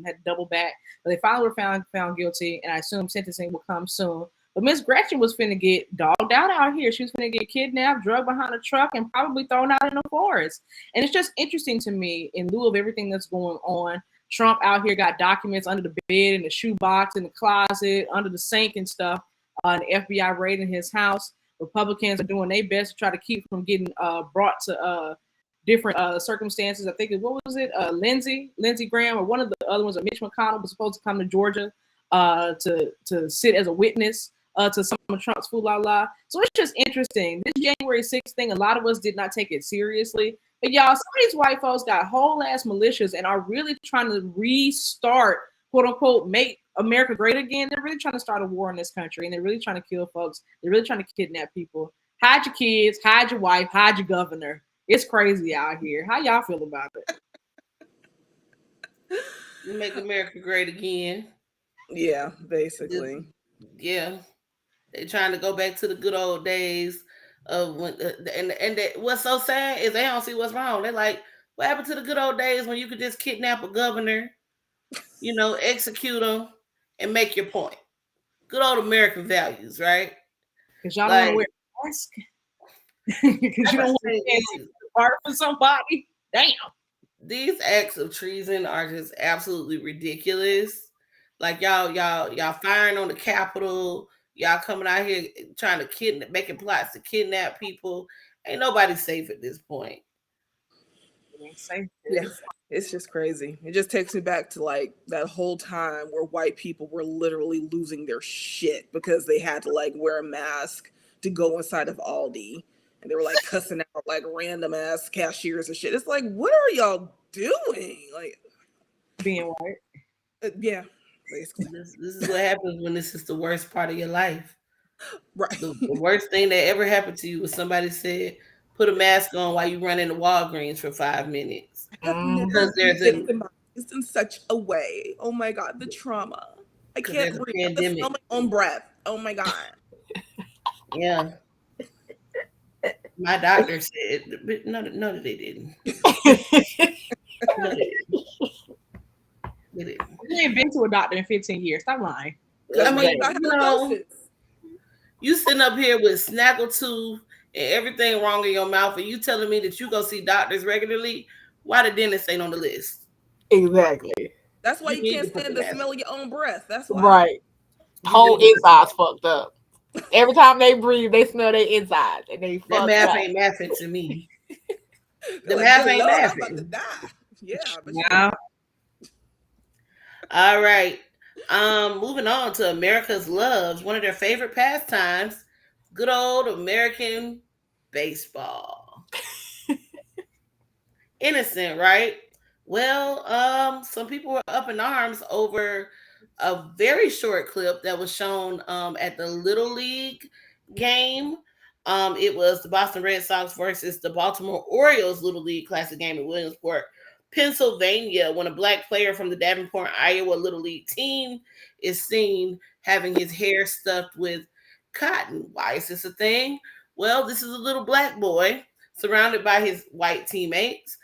had to double back. But they finally were found guilty, and I assume sentencing will come soon. But Miss Gretchen was finna get dogged out here. She was finna get kidnapped, drugged behind a truck, and probably thrown out in the forest. And it's just interesting to me, in lieu of everything that's going on. Trump out here got documents under the bed, in the shoebox, in the closet, under the sink and stuff. The FBI raiding his house. Republicans are doing their best to try to keep from getting brought to different circumstances. I think what was it? Lindsey Graham, or one of the other ones, or Mitch McConnell, was supposed to come to Georgia to sit as a witness to some of Trump's la. So it's just interesting. This January 6th thing, a lot of us did not take it seriously. But y'all, some of these white folks got whole ass militias and are really trying to restart, quote unquote, make America great again. They're really trying to start a war in this country, and they're really trying to kill folks. They're really trying to kidnap people. Hide your kids, hide your wife, hide your governor. It's crazy out here. How y'all feel about it? Make America great again. Yeah, basically. Yeah, they're trying to go back to the good old days of when. What's so sad is they don't see what's wrong. They're like, what happened to the good old days when you could just kidnap a governor, execute them, and make your point? Good old American values, right? Because y'all don't want to wear a mask. Because you don't want to part for somebody. Damn. These acts of treason are just absolutely ridiculous. Like y'all firing on the Capitol. Y'all coming out here trying to making plots to kidnap people. Ain't nobody safe at this point. It ain't safe. Yeah, it's just crazy. It just takes me back to like that whole time where white people were literally losing their shit because they had to like wear a mask to go inside of Aldi. And they were like cussing out like random ass cashiers and shit. It's like, what are y'all doing? Like being white. Yeah, basically. This is what happens when this is the worst part of your life. Right. The worst thing that ever happened to you was somebody said, put a mask on while you run into Walgreens for 5 minutes. Because there's in such a way. Oh my God, the trauma. I can't breathe. I have to smell my own breath. Oh my God. Yeah. My doctor said, no, they didn't. No, they didn't. You ain't been to a doctor in 15 years. Stop lying. I mean, you sitting up here with snaggletooth and everything wrong in your mouth, and you telling me that you go see doctors regularly? Why the dentist ain't on the list? Exactly. That's why you can't stand the smell of your own breath. That's why. Right. Whole insides fucked up. Every time they breathe, they smell their insides, and they that math ain't mathing to me. The math ain't mathing. Yeah. All right. Moving on to America's loves, one of their favorite pastimes, good old American baseball. Innocent, right? Well, some people were up in arms over a very short clip that was shown at the Little League game. It was the Boston Red Sox versus the Baltimore Orioles Little League Classic game in Williamsport, Pennsylvania, when a black player from the Davenport, Iowa Little League team is seen having his hair stuffed with cotton. Why is this a thing? Well, this is a little black boy surrounded by his white teammates,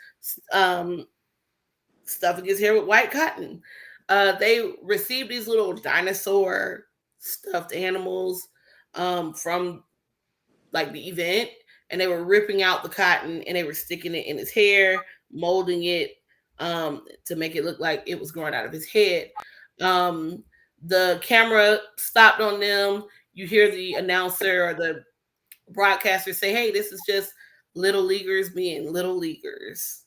stuffing his hair with white cotton. They received these little dinosaur stuffed animals from like the event, and they were ripping out the cotton and they were sticking it in his hair, molding it to make it look like it was growing out of his head. The camera stopped on them. You hear the announcer or the broadcaster say, hey, this is just little leaguers being little leaguers.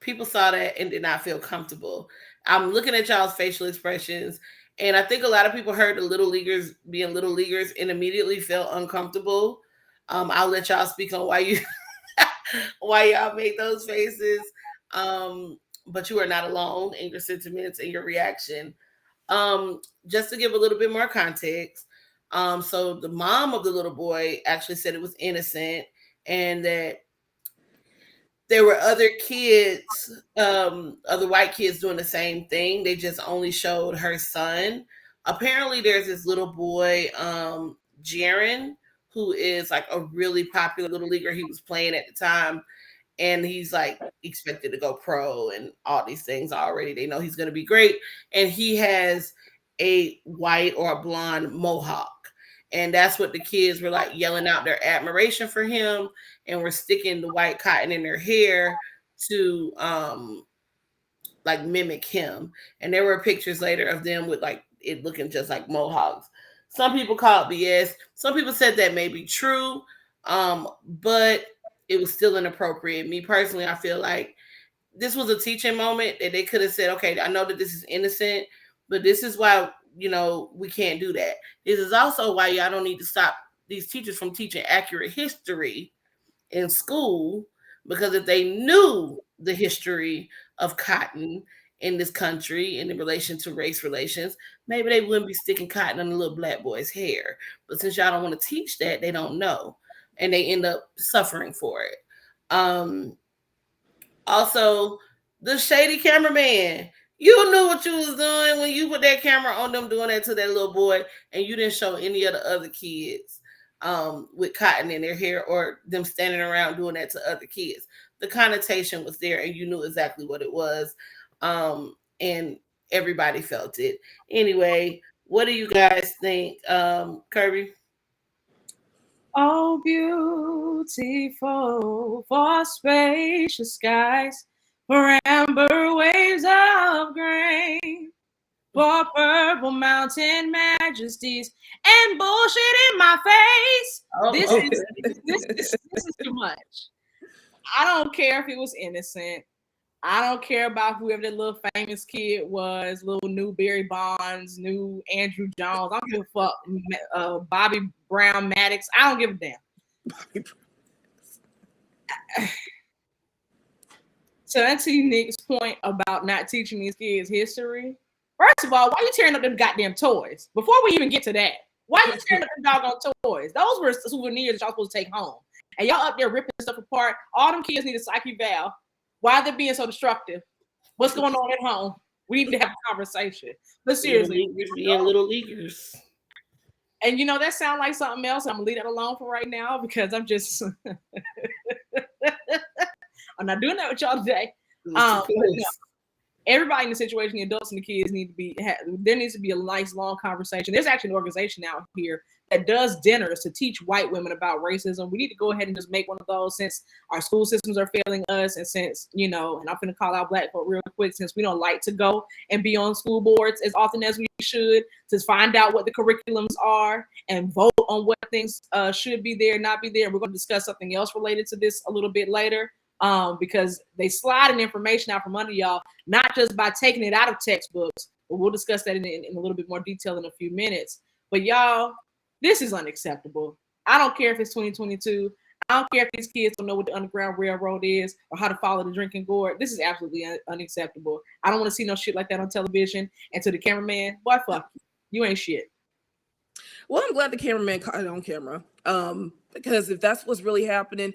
People saw that and did not feel comfortable. I'm looking at y'all's facial expressions, and I think a lot of people heard the little leaguers being little leaguers and immediately felt uncomfortable. I'll let y'all speak on why y'all made those faces. But you are not alone in your sentiments and your reaction. Just to give a little bit more context. So the mom of the little boy actually said it was innocent and that there were other kids, other white kids doing the same thing. They just only showed her son. Apparently there's this little boy, Jaron, who is like a really popular little leaguer. He was playing at the time, and he's like expected to go pro and all these things already. They know he's going to be great, and he has a white or a blonde mohawk. And that's what the kids were like yelling out their admiration for him, and were sticking the white cotton in their hair to like mimic him. And there were pictures later of them with like it looking just like mohawks. Some people call it BS. Some people said that may be true, but it was still inappropriate. Me personally, I feel like this was a teaching moment that they could have said, okay, I know that this is innocent, but this is why, we can't do that. This is also why y'all don't need to stop these teachers from teaching accurate history in school, because if they knew the history of cotton in this country in relation to race relations, maybe they wouldn't be sticking cotton on the little black boy's hair. But since y'all don't want to teach that, they don't know, and they end up suffering for it. Also, the shady cameraman. You knew what you was doing when you put that camera on them doing that to that little boy, and you didn't show any of the other kids with cotton in their hair, or them standing around doing that to other kids. The connotation was there, and you knew exactly what it was, and everybody felt it. Anyway, what do you guys think, Kirby? Oh, beautiful for spacious skies, for amber waves of grain, for purple mountain majesties, and bullshit in my face. This is too much. I don't care if it was innocent. I don't care about whoever the little famous kid was, little new Barry Bonds, new Andrew Jones. I don't give a fuck. Bobby Brown Maddox. I don't give a damn. So that's Nick's point about not teaching these kids history. First of all, why are you tearing up them goddamn toys? Before we even get to that, why are you tearing up them doggone toys? Those were souvenirs that y'all supposed to take home. And y'all up there ripping stuff apart. All them kids need a psych eval. Why are they being so destructive? What's going on at home? We need to have a conversation. But seriously, being little leaguers. And that sounds like something else. I'm gonna leave that alone for right now, because I'm just I'm not doing that with y'all today. Everybody in the situation, the adults and the kids need to be. There needs to be a nice long conversation. There's actually an organization out here that does dinners to teach white women about racism. We need to go ahead and just make one of those, since our school systems are failing us, and since and I'm gonna call out black folk real quick, since we don't like to go and be on school boards as often as we should, to find out what the curriculums are and vote on what things should be there, not be there. We're going to discuss something else related to this a little bit later. Because they sliding information out from under y'all, not just by taking it out of textbooks, but we'll discuss that in a little bit more detail in a few minutes. But y'all, this is unacceptable. I don't care if it's 2022. I don't care if these kids don't know what the Underground Railroad is or how to follow the drinking gourd. This is absolutely unacceptable. I don't want to see no shit like that on television. And to the cameraman, boy, fuck you. You ain't shit. Well, I'm glad the cameraman caught it on camera. Because if that's what's really happening,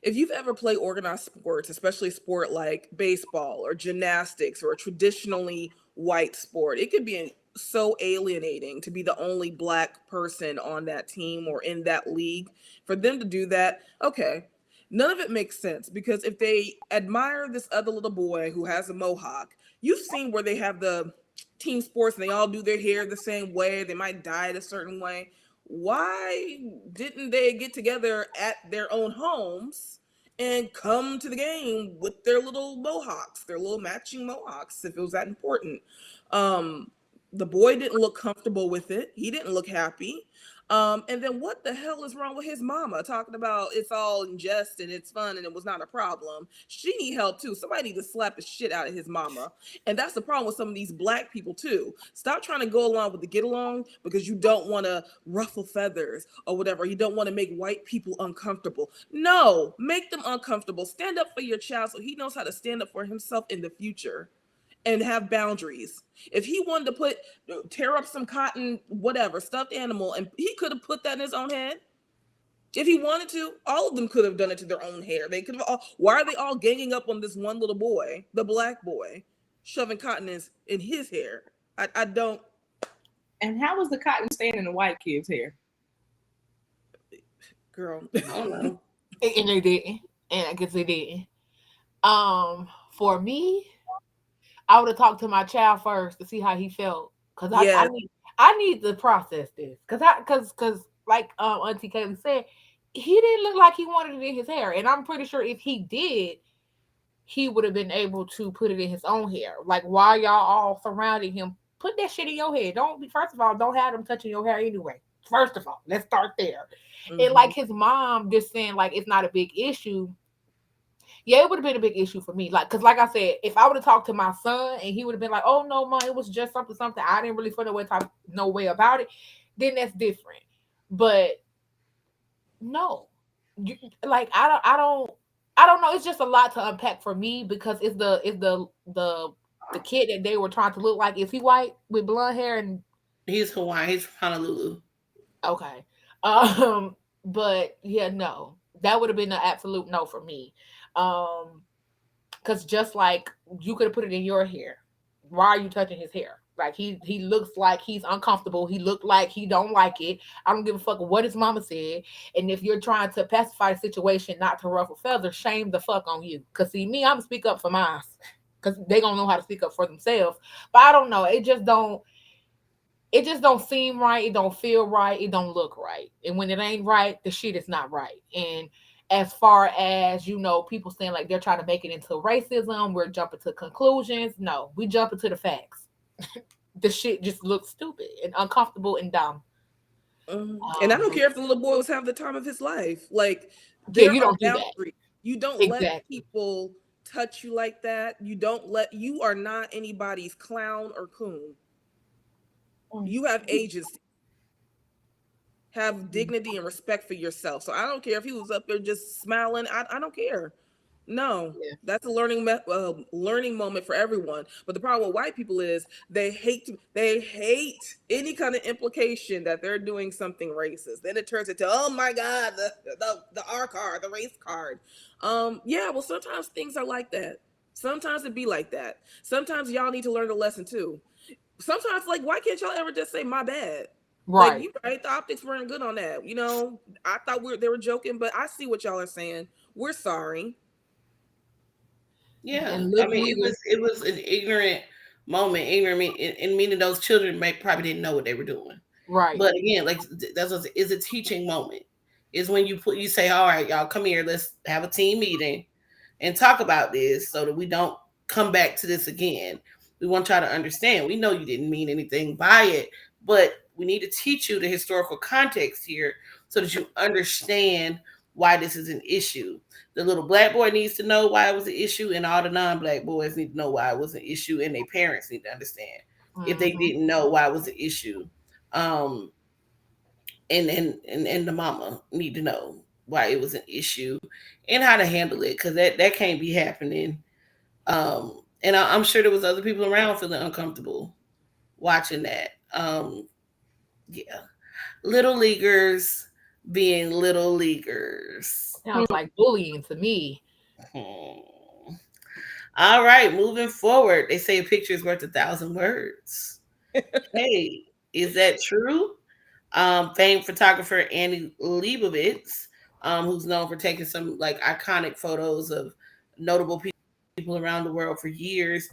if you've ever played organized sports, especially a sport like baseball or gymnastics or a traditionally white sport, it could be so alienating to be the only black person on that team or in that league. For them to do that, okay, none of it makes sense, because if they admire this other little boy who has a mohawk, you've seen where they have the team sports and they all do their hair the same way, they might dye it a certain way. Why didn't they get together at their own homes and come to the game with their little mohawks, their little matching mohawks, if it was that important? The boy didn't look comfortable with it. He didn't look happy. And then what the hell is wrong with his mama talking about it's all in jest and it's fun and it was not a problem? She need help too. Somebody need to slap the shit out of his mama. And that's the problem with some of these black people too. Stop trying to go along with the get along because you don't want to ruffle feathers or whatever. You don't want to make white people uncomfortable. No, make them uncomfortable. Stand up for your child so he knows how to stand up for himself in the future and have boundaries. If he wanted to tear up some cotton, whatever, stuffed animal, and he could have put that in his own head. If he wanted to, all of them could have done it to their own hair. They could have all, why are they all ganging up on this one little boy, the black boy, shoving cotton in his hair? I don't. And how was the cotton staying in the white kid's hair? girl. I don't know. And they didn't. And I guess they didn't. For me, I would have talked to my child first to see how he felt. Cause Yeah. I need to process this. Cause like Auntie Kaylee said, he didn't look like he wanted it in his hair. And I'm pretty sure if he did, he would have been able to put it in his own hair. Like while y'all all surrounding him, put that shit in your head. Don't be first of all, don't have them touching your hair anyway. First of all, let's start there. And Mhm. like his mom just saying like it's not a big issue. Yeah, it would have been a big issue for me. Like, cause like I said, if I would have talked to my son and he would have been like, "Oh no, mom, it was just something, something. I didn't really feel no way about it," then that's different. But no, you, like I don't know. It's just a lot to unpack for me because the kid that they were trying to look like. Is he white with blonde hair and He's Hawaiian. He's from Honolulu. okay? But yeah, no, that would have been an absolute no for me. Um, because just like you could have put it in your hair, why are you touching his hair? Like he looks like he's uncomfortable. He looked like he don't like it. I don't give a fuck what his mama said. And if you're trying to pacify the situation, not to ruffle feathers, shame the fuck on you. Cause see me, I'm gonna speak up for mine. Cause they gonna know how to speak up for themselves. But I don't know. It just don't seem right. It don't feel right. It don't look right. And when it ain't right, the shit is not right. And as far as people saying like they're trying to make it into racism, we're jumping to conclusions. No, we jumping to the facts. The shit just looks stupid and uncomfortable and dumb. And I don't Um, care if the little boy was having the time of his life. Like, yeah, there you are don't do that. boundaries. You don't let Exactly. people touch you like that. You are not anybody's clown or coon. Mm, You have agency. Have dignity and respect for yourself. So I don't care if he was up there just smiling. I don't care. No, yeah. that's a learning moment for everyone. But the problem with white people is they hate any kind of implication that they're doing something racist. Then it turns into, oh my god, the R card, the race card. Yeah, well sometimes things are like that. Sometimes it be like that. Sometimes y'all need to learn a lesson too. Sometimes, like, why can't y'all ever just say my bad? Like, Right. you right, the optics weren't good on that. I thought they were joking, but I see what y'all are saying. We're sorry. Yeah, And I look, mean, we was it was an ignorant moment. Ignorant, and meaning those children probably didn't know what they were doing. right. But again, like that's what is a teaching moment. Is when you say, all right, y'all, come here, let's have a team meeting and talk about this so that we don't come back to this again. We want y'all to understand. We know you didn't mean anything by it, but we need to teach you the historical context here so that you understand why this is an issue. The little black boy needs to know why it was an issue, and all the non-black boys need to know why it was an issue, and their parents need to understand if they Hmm. didn't know why it was an issue. Um, and the mama need to know why it was an issue and how to handle it because that can't be happening. And I'm sure there was other people around feeling uncomfortable watching that. Yeah, little leaguers being little leaguers. Sounds like bullying to me. Hmm. All right, moving forward. They say a picture is worth 1,000 words. Hey, is that true? Famed photographer Annie Leibovitz, who's known for taking some like iconic photos of notable people around the world for years,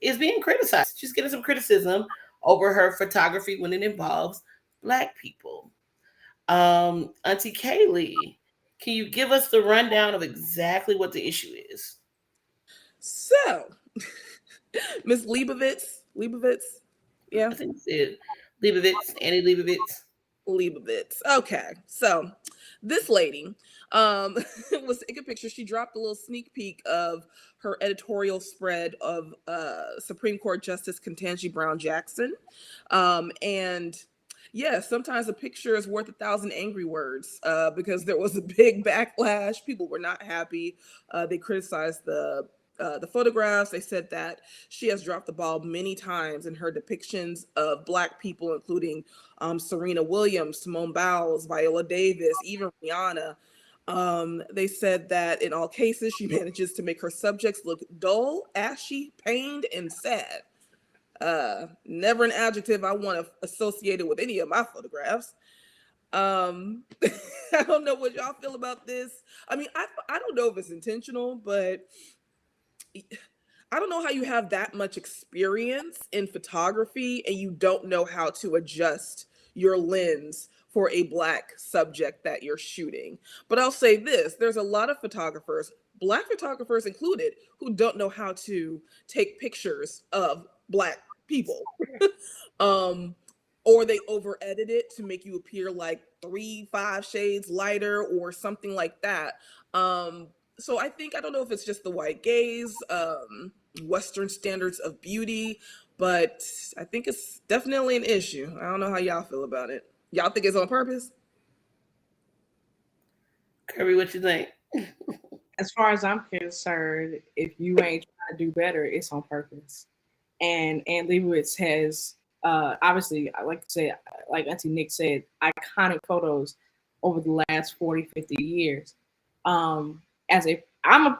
is being criticized. She's getting some criticism over her photography when it involves Black people. Auntie Kaylee, can you give us the rundown of exactly what the issue is? So, Miss Leibovitz, yeah, I think it's it. Leibovitz, Annie Leibovitz. Leibovitz. Okay, so this lady was taking a picture. She dropped a little sneak peek of her editorial spread of Supreme Court Justice Ketanji Brown Jackson, and yeah, sometimes a picture is worth 1,000 angry words because there was a big backlash. People were not happy. They criticized the photographs. They said that she has dropped the ball many times in her depictions of Black people, including Serena Williams, Simone Biles, Viola Davis, even Rihanna. They said that in all cases, she manages to make her subjects look dull, ashy, pained, and sad. Never an adjective I want to associate it with any of my photographs. Um, I don't know what y'all feel about this. I mean, I don't know if it's intentional, but I don't know how you have that much experience in photography and you don't know how to adjust your lens for a black subject that you're shooting. But I'll say this, there's a lot of photographers, black photographers included, who don't know how to take pictures of black people. um or they over edit it to make you appear like 3, 5 shades lighter or something like that. So I don't know if it's just the white gaze, Western standards of beauty, but I think it's definitely an issue. I don't know how y'all feel about it. Y'all think it's on purpose? Kirby, what you think? As far as I'm concerned, if you ain't trying to do better, it's on purpose. And Ann Leibovitz has obviously, like I said, like Auntie Nick said, iconic photos over the last 40, 50 years. As a I'm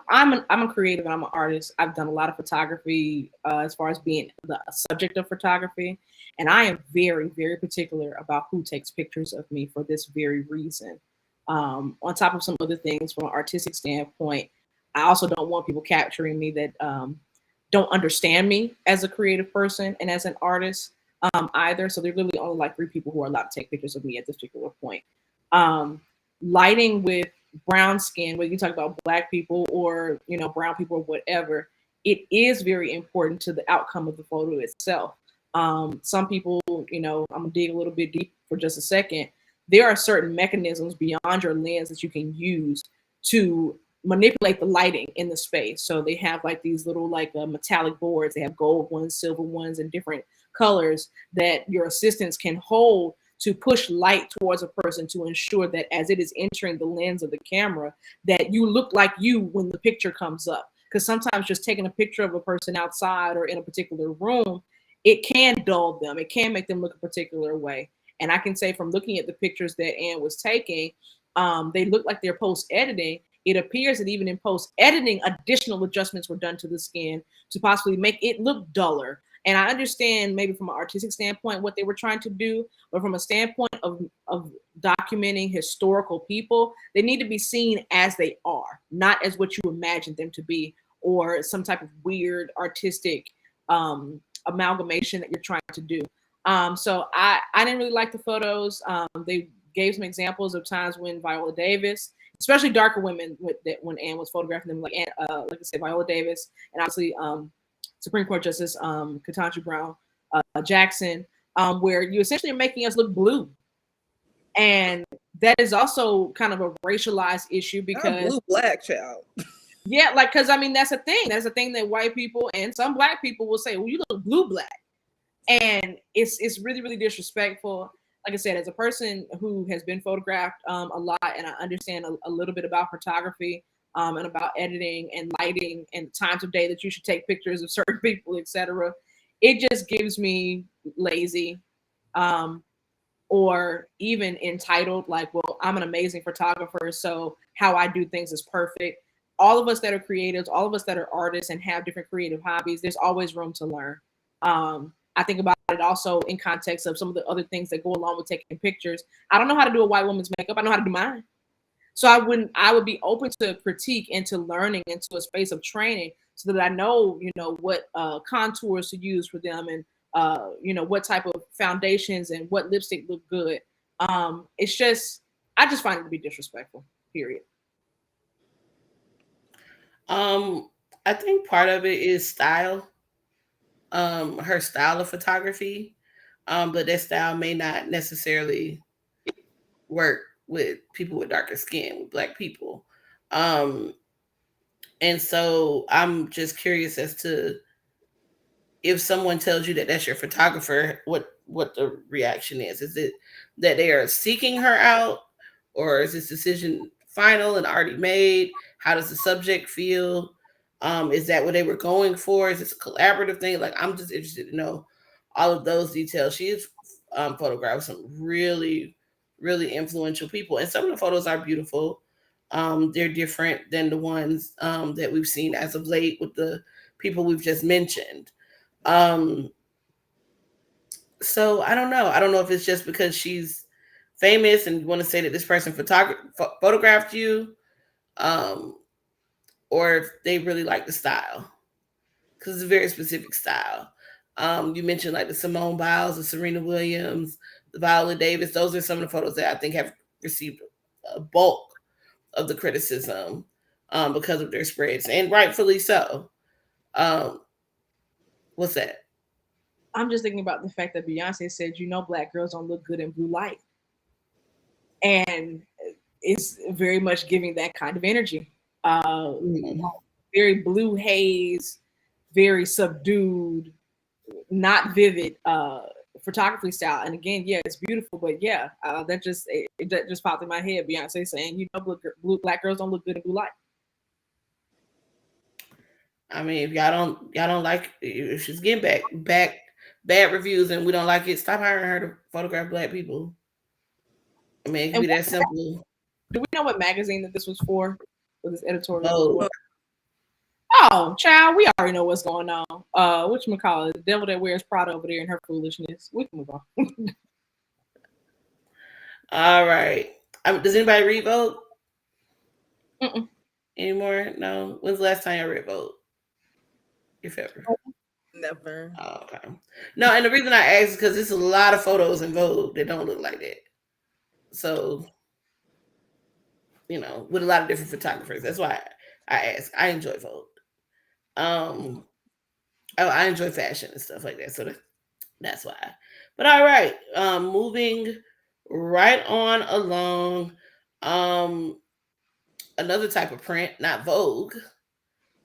a creative and I'm an artist. I've done a lot of photography as far as being the subject of photography, and I am very, very particular about who takes pictures of me for this very reason. On top of some other things from an artistic standpoint, I also don't want people capturing me that don't understand me as a creative person and as an artist either. So there are literally only like 3 people who are allowed to take pictures of me at this particular point. Lighting with brown skin, whether you talk about black people or brown people or whatever, it is very important to the outcome of the photo itself. Some people, I'm gonna dig a little bit deep for just a second. There are certain mechanisms beyond your lens that you can use to manipulate the lighting in the space. So they have like these little like metallic boards. They have gold ones, silver ones, and different colors that your assistants can hold to push light towards a person to ensure that as it is entering the lens of the camera, that you look like you when the picture comes up. Because sometimes just taking a picture of a person outside or in a particular room, it can dull them. It can make them look a particular way. And I can say from looking at the pictures that Ann was taking, they look like they're post-editing. It appears that even in post-editing, additional adjustments were done to the skin to possibly make it look duller. And I understand maybe from an artistic standpoint what they were trying to do, but from a standpoint of documenting historical people, they need to be seen as they are, not as what you imagine them to be, or some type of weird artistic amalgamation that you're trying to do. So I didn't really like the photos. They gave some examples of times when Viola Davis, especially darker women, when Ann was photographing them, like I said, Viola Davis, and obviously Supreme Court Justice Ketanji Brown Jackson, where you essentially are making us look blue. And that is also kind of a racialized issue because blue black child. Yeah, like because I mean that's a thing. That's a thing that white people and some black people will say, well, you look blue black. And it's really, really disrespectful. Like I said, as a person who has been photographed a lot, and I understand a little bit about photography and about editing and lighting and times of day that you should take pictures of certain people, etc. It just gives me lazy or even entitled, like, well, I'm an amazing photographer, so how I do things is perfect. All of us that are creatives, all of us that are artists and have different creative hobbies, there's always room to learn. I think about it also in context of some of the other things that go along with taking pictures. I don't know how to do a white woman's makeup. I know how to do mine. So I would be open to critique and to learning into a space of training so that I know, what contours to use for them and, what type of foundations and what lipstick look good. I just find it to be disrespectful, period. I think part of it is style. Her style of photography, but that style may not necessarily work with people with darker skin, with black people. Um, and so I'm just curious as to if someone tells you that that's your photographer, what the reaction is. Is it that they are seeking her out, or is this decision final and already made? How does the subject feel? Is that what they were going for? Is this a collaborative thing? Like, I'm just interested to know all of those details. She is photographed some really, really influential people, and some of the photos are beautiful. They're different than the ones that we've seen as of late with the people we've just mentioned. Um, so I don't know. I don't know if it's just because she's famous and you want to say that this person photographed you, um, or if they really like the style, because it's a very specific style. You mentioned like the Simone Biles, the Serena Williams, the Viola Davis. Those are some of the photos that I think have received a bulk of the criticism because of their spreads, and rightfully so. Um, what's that? I'm just thinking about the fact that Beyonce said, black girls don't look good in blue light. And it's very much giving that kind of energy. Mm. Very blue haze, very subdued, not vivid photography style. And again, yeah, it's beautiful, but yeah, that just popped in my head. Beyonce saying, black girls don't look good in blue light. I mean, if y'all don't like, if she's getting back bad reviews and we don't like it, stop hiring her to photograph black people. I mean, it can be that simple. Do we know what magazine that this was for? With this editorial? Vogue. Oh, child, we already know what's going on. Whatchamacallit, the devil that wears Prada over there and her foolishness. We can move on. All right. Does anybody read Vogue? Mm-mm. Anymore? No. When's the last time you read Vogue? If ever. Never. Oh, okay. No, and the reason I ask is because there's a lot of photos in Vogue that don't look like that. So, with a lot of different photographers. That's why I ask. I enjoy Vogue. I enjoy fashion and stuff like that. So that's why. But all right. Moving right on along. Another type of print, not Vogue,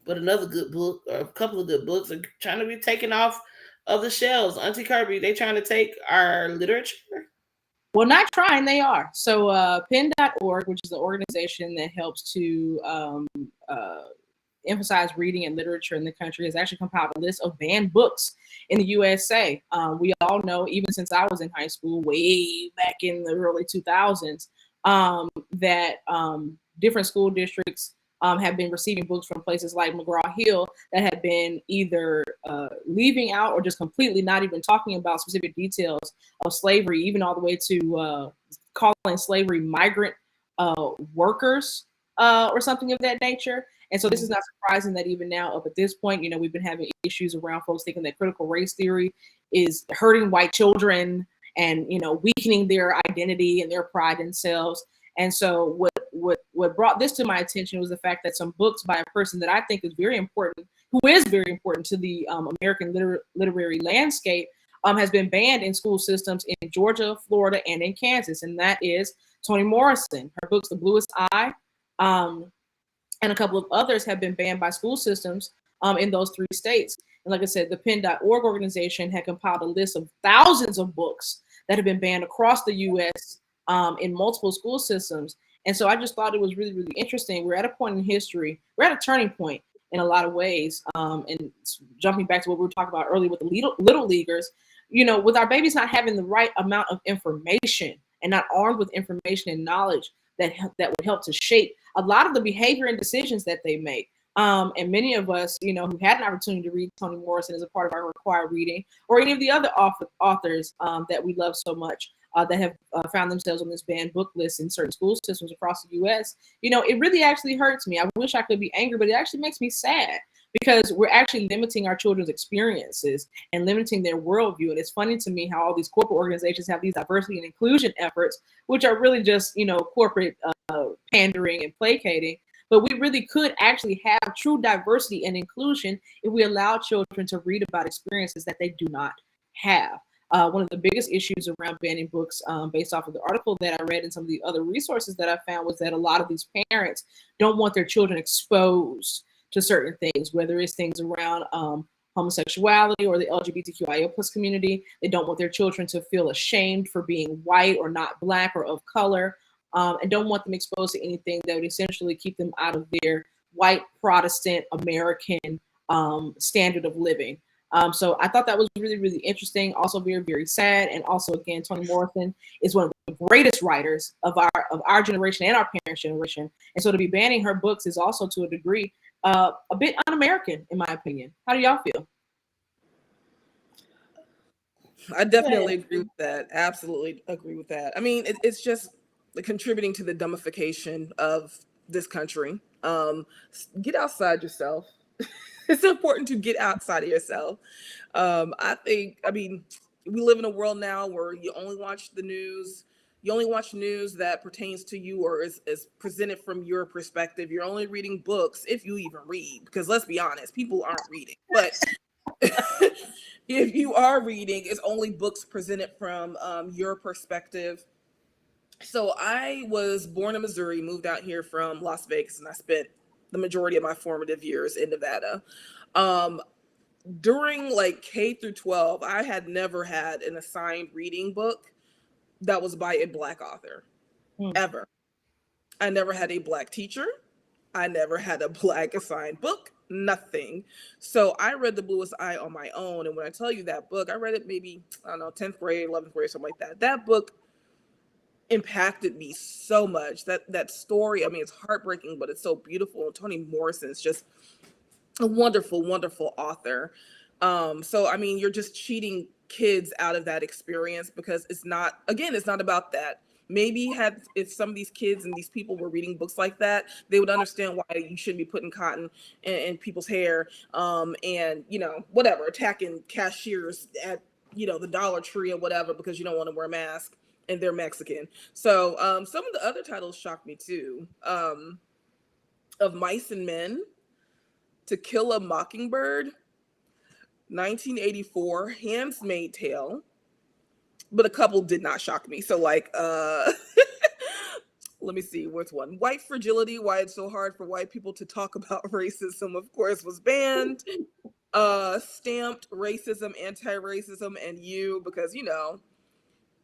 but another good book or a couple of good books are trying to be taken off of the shelves. Auntie Kirby, they trying to take our literature? Well, not trying, they are. So pen.org, which is the organization that helps to emphasize reading and literature in the country, has actually compiled a list of banned books in the USA. We all know, even since I was in high school, way back in the early 2000s, that different school districts have been receiving books from places like McGraw-Hill that have been either leaving out or just completely not even talking about specific details of slavery, even all the way to calling slavery migrant workers or something of that nature. And so this is not surprising that even now, up at this point, we've been having issues around folks thinking that critical race theory is hurting white children and, weakening their identity and their pride in themselves. And so what brought this to my attention was the fact that some books by a person that I think is very important, who is very important to the American literary landscape, has been banned in school systems in Georgia, Florida, and in Kansas. And that is Toni Morrison. Her books, The Bluest Eye, and a couple of others have been banned by school systems in those 3 states. And like I said, the pen.org organization had compiled a list of thousands of books that have been banned across the U.S. In multiple school systems. And so I just thought it was really, really interesting. We're at a point in history. We're at a turning point in a lot of ways. And jumping back to what we were talking about earlier with the little leaguers, with our babies not having the right amount of information and not armed with information and knowledge that would help to shape a lot of the behavior and decisions that they make. And many of us, who had an opportunity to read Toni Morrison as a part of our required reading, or any of the other authors that we love so much, that have found themselves on this banned book list in certain school systems across the U.S., it really actually hurts me. I wish I could be angry, but it actually makes me sad because we're actually limiting our children's experiences and limiting their worldview. And it's funny to me how all these corporate organizations have these diversity and inclusion efforts, which are really just, corporate pandering and placating. But we really could actually have true diversity and inclusion if we allow children to read about experiences that they do not have. One of the biggest issues around banning books, based off of the article that I read and some of the other resources that I found, was that a lot of these parents don't want their children exposed to certain things, whether it's things around homosexuality or the LGBTQIA plus community. They don't want their children to feel ashamed for being white or not Black or of color, and don't want them exposed to anything that would essentially keep them out of their white Protestant American standard of living. So I thought that was really, really interesting. Also very, very sad. And also, again, Toni Morrison is one of the greatest writers of our generation and our parents' generation. And so to be banning her books is also, to a degree, a bit un-American, in my opinion. How do y'all feel? I Yeah. definitely agree with that. Absolutely agree with that. I mean, it's just contributing to the dumbification of this country. Get outside yourself. It's important to get outside of yourself. I think, I mean, we live in a world now where you only watch the news. You only watch news that pertains to you or is presented from your perspective. You're only reading books if you even read, because let's be honest, people aren't reading. But if you are reading, it's only books presented from your perspective. So I was born in Missouri, moved out here from Las Vegas, and I spent the majority of my formative years in Nevada. Um, During like K through 12, I had never had an assigned reading book that was by a Black author, Hmm. ever. I never had a Black teacher. I never had a Black assigned book, nothing. So I read The Bluest Eye on my own. And when I tell you that book, I read it maybe, I don't know, 10th grade, 11th grade, something like that. That book impacted me so much. That story, I mean, it's heartbreaking, but it's so beautiful. And Toni Morrison's just a wonderful, wonderful author. So I mean, you're just cheating kids out of that experience because it's not, again, it's not about that. Maybe had if some of these kids and these people were reading books like that, they would understand why you shouldn't be putting cotton in people's hair, and whatever, attacking cashiers at the Dollar Tree or whatever because you don't want to wear a mask and they're Mexican. So some of the other titles shocked me too. Of Mice and Men, To Kill a Mockingbird, 1984, Handmaid's Tale, but a couple did not shock me. So like, let me see, what's one? White Fragility, Why It's So Hard for White People to Talk About Racism, of course, was banned. Stamped, Racism, Anti-Racism, and You, because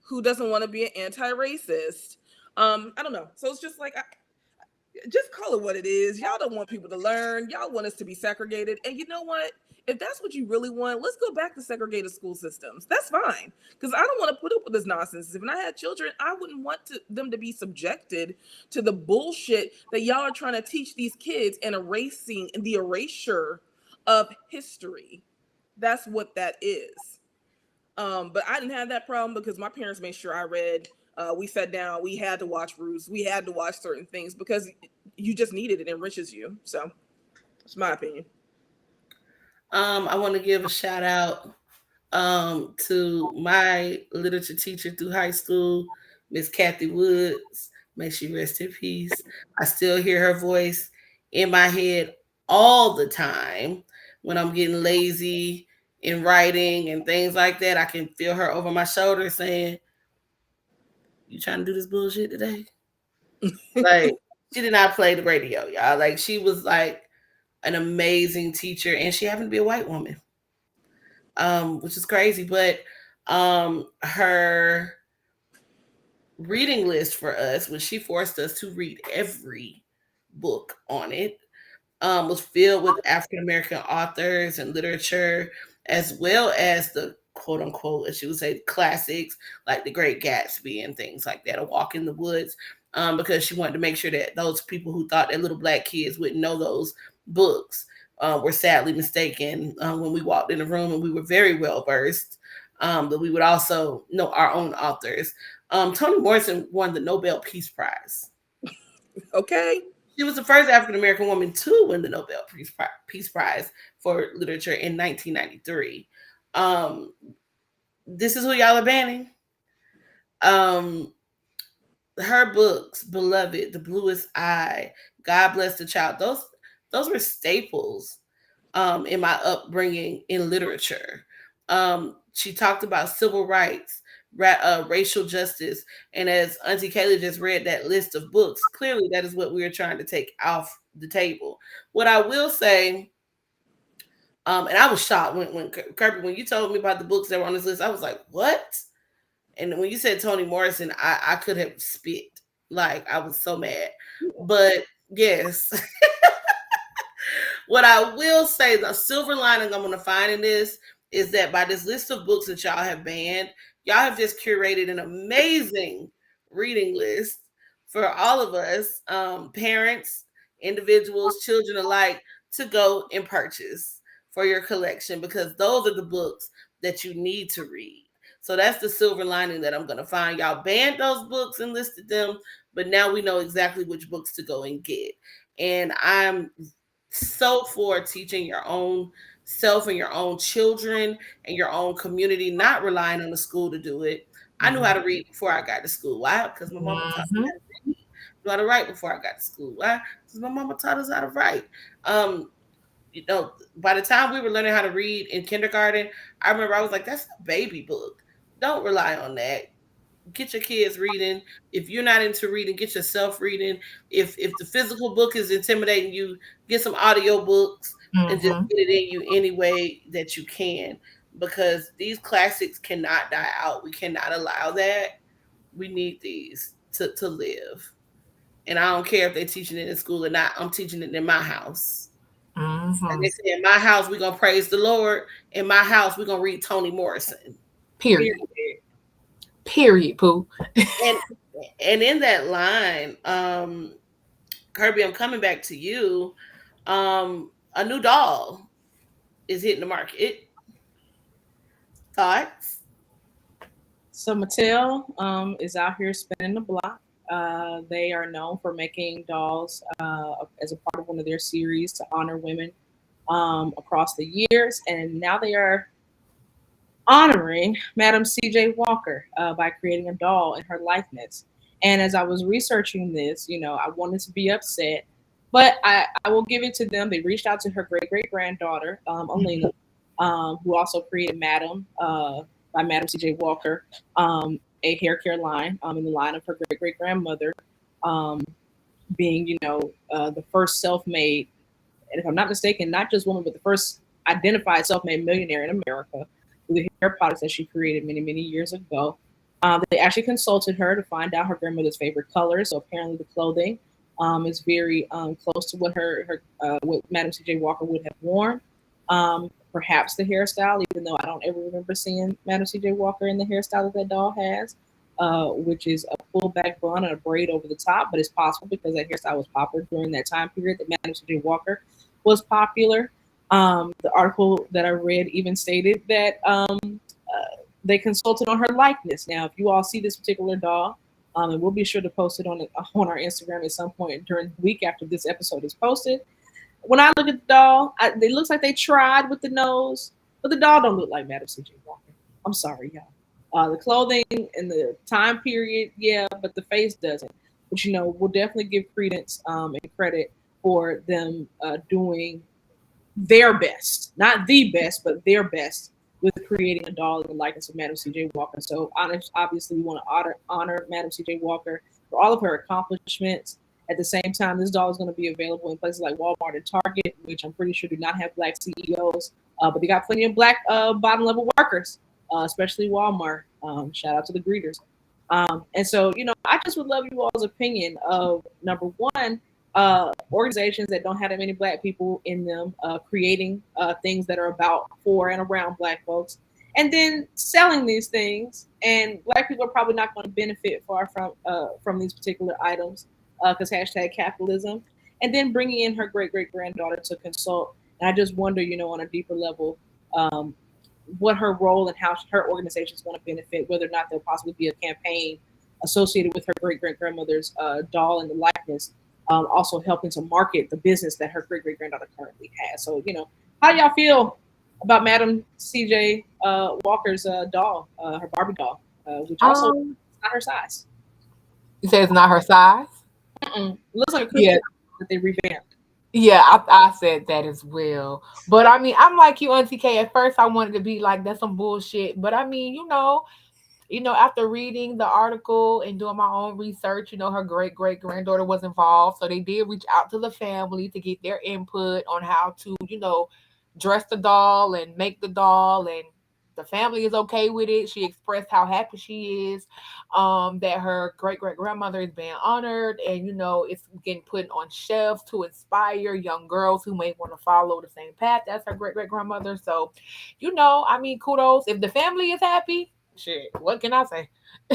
who doesn't want to be an anti-racist? I don't know. So it's just like, just call it what it is. Y'all don't want people to learn. Y'all want us to be segregated. And you know what? If that's what you really want, let's go back to segregated school systems. That's fine. Because I don't want to put up with this nonsense. If I had children, I wouldn't want them to be subjected to the bullshit that y'all are trying to teach these kids and erasing the erasure of history. That's what that is. But I didn't have that problem because my parents made sure I read. We sat down. We had to watch Roots. We had to watch certain things because you just need it. It enriches you. So that's my opinion. I want to give a shout out to my literature teacher through high school, Miss Kathy Woods. May she rest in peace. I still hear her voice in my head all the time when I'm getting lazy in writing and things like that. I can feel her over my shoulder saying, "You trying to do this bullshit today?" Like, she did not play the radio, y'all. Like, she was like an amazing teacher, and she happened to be a white woman, which is crazy. But her reading list for us, when she forced us to read every book on it, was filled with African American authors and literature, as well as the quote unquote, as she would say, classics like The Great Gatsby and things like that, A Walk in the Woods, because she wanted to make sure that those people who thought that little black kids wouldn't know those books were sadly mistaken when we walked in the room, and we were very well versed. But we would also know our own authors. Toni Morrison won the Nobel Peace Prize. Okay. She was the first African American woman to win the Nobel Peace Prize for literature in 1993. Um, this is who y'all are banning. Um, Her books, Beloved, The Bluest Eye, God Bless the Child. Those were staples in my upbringing in literature. She talked about civil rights, racial justice, and as Auntie Kayla just read that list of books, clearly that is what we are trying to take off the table. What I will say, and I was shocked when Kirby, when you told me about the books that were on this list, I was like, what? And when you said Toni Morrison, I could have spit. Like, I was so mad. But yes. What I will say, the silver lining I'm going to find in this is that by this list of books that y'all have banned, y'all have just curated an amazing reading list for all of us, parents, individuals, children alike, to go and purchase for your collection, because those are the books that you need to read. So that's the silver lining that I'm gonna find. Y'all banned those books and listed them, but now we know exactly which books to go and get. And I'm so for teaching your own self and your own children and your own community, not relying on the school to do it. I knew how to read before I got to school. Why? Because my mama taught me Mm-hmm. how to read. Knew how to write before I got to school. Why? Because my mama taught us how to write. Um, by the time we were learning how to read in kindergarten, I remember I was like, that's a baby book. Don't rely on that. Get your kids reading. If you're not into reading, get yourself reading. If the physical book is intimidating you, get some audio books and just Mm-hmm. get it in you any way that you can, because these classics cannot die out. We cannot allow that. We need these to live. And I don't care if they're teaching it in school or not. I'm teaching it in my house. Like Mm-hmm. they say, in my house, we're gonna praise the Lord. In my house, we're gonna read Toni Morrison. Period. Period, Pooh. And in that line, Kirby, I'm coming back to you. A new doll is hitting the market. Thoughts? So Mattel is out here spinning the block. They are known for making dolls as a part of one of their series to honor women across the years, and now they are honoring Madam C.J. Walker by creating a doll in her likeness. And as I was researching this, I wanted to be upset, but I will give it to them. They reached out to her great great granddaughter, Alina, who also created Madam by Madam C.J. Walker, a hair care line in the line of her great great grandmother, um, being, the first self made, and if I'm not mistaken, not just woman, but the first identified self-made millionaire in America with the hair products that she created many, many years ago. They actually consulted her to find out her grandmother's favorite color. So apparently, the clothing is very close to what what Madam C.J. Walker would have worn. Perhaps the hairstyle, even though I don't ever remember seeing Madam C.J. Walker in the hairstyle that doll has, which is a pull back bun and a braid over the top. But it's possible because that hairstyle was popular during that time period that Madam C.J. Walker was popular. The article that I read even stated that they consulted on her likeness. Now, if you all see this particular doll, and we'll be sure to post it on our Instagram at some point during the week after this episode is posted. When I look at the doll, it looks like they tried with the nose, but the doll don't look like Madam C.J. Walker. I'm sorry, y'all. The clothing and the time period, yeah, but the face doesn't. But we'll definitely give credence and credit for them doing their best, not the best, but their best with creating a doll in the likeness of Madam C.J. Walker. So obviously, we want to honor Madam C.J. Walker for all of her accomplishments. At the same time, this doll is going to be available in places like Walmart and Target, which I'm pretty sure do not have black CEOs, but they got plenty of black bottom level workers, especially Walmart. Shout out to the greeters. And so, I just would love you all's opinion of number one, organizations that don't have that many black people in them creating things that are about for and around black folks, and then selling these things, and black people are probably not going to benefit far from these particular items because hashtag capitalism, and then bringing in her great great granddaughter to consult. And I just wonder, on a deeper level, um, what her role and how her organization is going to benefit, whether or not there'll possibly be a campaign associated with her great great grandmother's doll and the likeness, also helping to market the business that her great great granddaughter currently has. So, how do y'all feel about Madam C.J. Walker's doll, her Barbie doll, which also is Um, not her size? you say it's not her size? Mm-mm. It looks like a Yeah, Christian that they revamped. yeah, I said that as well. But I mean, I'm like you, Auntie K. At first, I wanted to be like, that's some bullshit. But I mean, after reading the article and doing my own research, her great great granddaughter was involved. So they did reach out to the family to get their input on how to, dress the doll and make the doll. And the family is okay with it. She expressed how happy she is that her great great grandmother is being honored, and it's getting put on shelves to inspire young girls who may want to follow the same path as her great great grandmother. So, I mean, kudos. If the family is happy, shit, what can I say?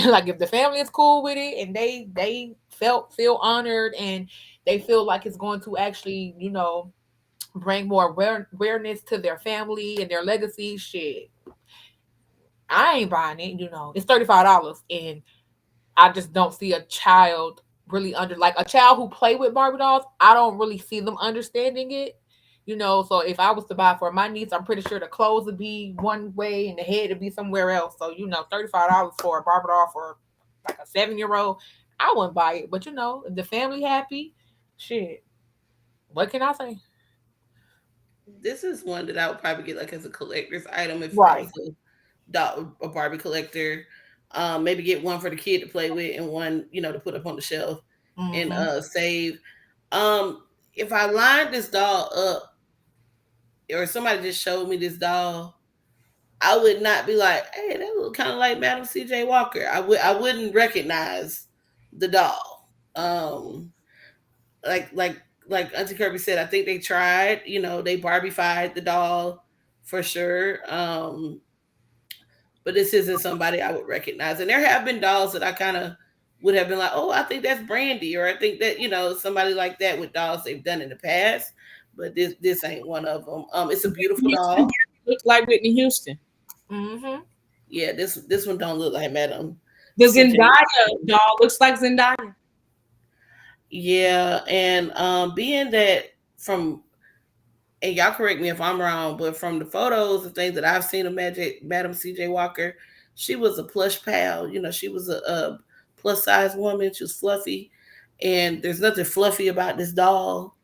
Like, if the family is cool with it and they feel honored, and they feel like it's going to actually, bring more awareness to their family and their legacy, shit, I ain't buying it. It's $35, and I just don't see a child really like a child who play with Barbie dolls. I don't really see them understanding it. So if I was to buy for my niece, I'm pretty sure the clothes would be one way and the head would be somewhere else. So $35 for a Barbie doll for like a 7-year old, I wouldn't buy it. But if the family happy, shit. What can I say? This is one that I would probably get like as a collector's item if I was Right. a Barbie collector. Maybe get one for the kid to play with and one, to put up on the shelf and Mm-hmm. save. Um, if I lined this doll up or somebody just showed me this doll, I would not be like, "Hey, that look kind of like Madam C.J. Walker." I wouldn't recognize the doll. Like like like Auntie Kirby said, I think they tried. They Barbiefied the doll for sure. But this isn't somebody I would recognize. And there have been dolls that I kind of would have been like, "Oh, I think that's Brandy," or I think that somebody like that with dolls they've done in the past. But this ain't one of them. It's a beautiful Houston doll. looks like Whitney Houston. Mm-hmm. Yeah, this one don't look like Madam The CJ. Zendaya doll looks like Zendaya. Yeah, and being that from and y'all correct me if I'm wrong, but from the photos and things that I've seen of Madam C.J. Walker, she was a plush pal. She was a plus size woman. She was fluffy, and there's nothing fluffy about this doll.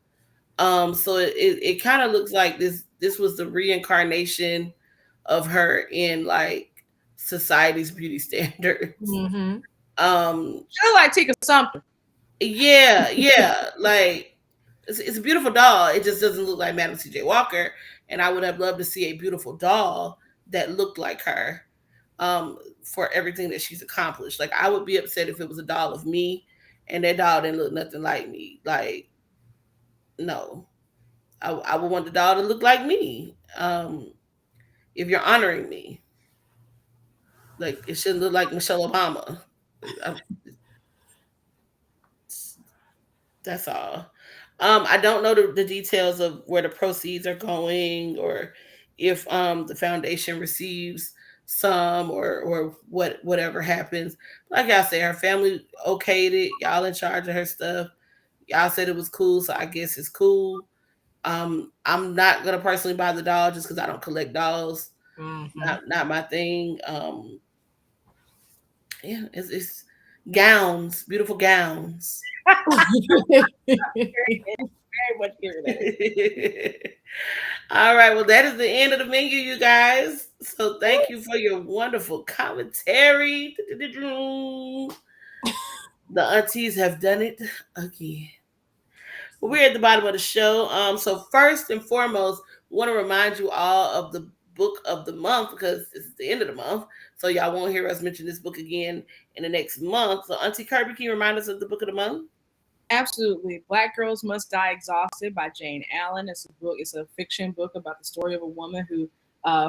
So it kind of looks like this was the reincarnation of her in like society's beauty standards. Mm-hmm. Um, She look like Tika Sumpter. yeah, like it's a beautiful doll. It just doesn't look like Madam C.J. Walker, and I would have loved to see a beautiful doll that looked like her. For everything that she's accomplished. Like I would be upset if it was a doll of me, and that doll didn't look nothing like me. Like no, I would want the doll to look like me. If you're honoring me, like it shouldn't look like Michelle Obama. I, that's all. I don't know the details of where the proceeds are going or if the foundation receives some or whatever happens. Like I said, her family okayed it. Y'all in charge of her stuff. Y'all said it was cool, so I guess it's cool. I'm not gonna personally buy the doll just because I don't collect dolls. Mm-hmm. Not my thing. Yeah, it's gowns, beautiful gowns. Very much hear that. All right. Well, that is the end of the menu, you guys. So thank you for your wonderful commentary. The aunties have done it again. Well, we're at the bottom of the show. So first and foremost, we want to remind you all of the book of the month because it's the end of the month. So y'all won't hear us mention this book again in the next month. So Auntie Kirby, can you remind us of the book of the month? Absolutely. Black Girls Must Die Exhausted by Jane Allen. It's a book, it's a fiction book about the story of a woman who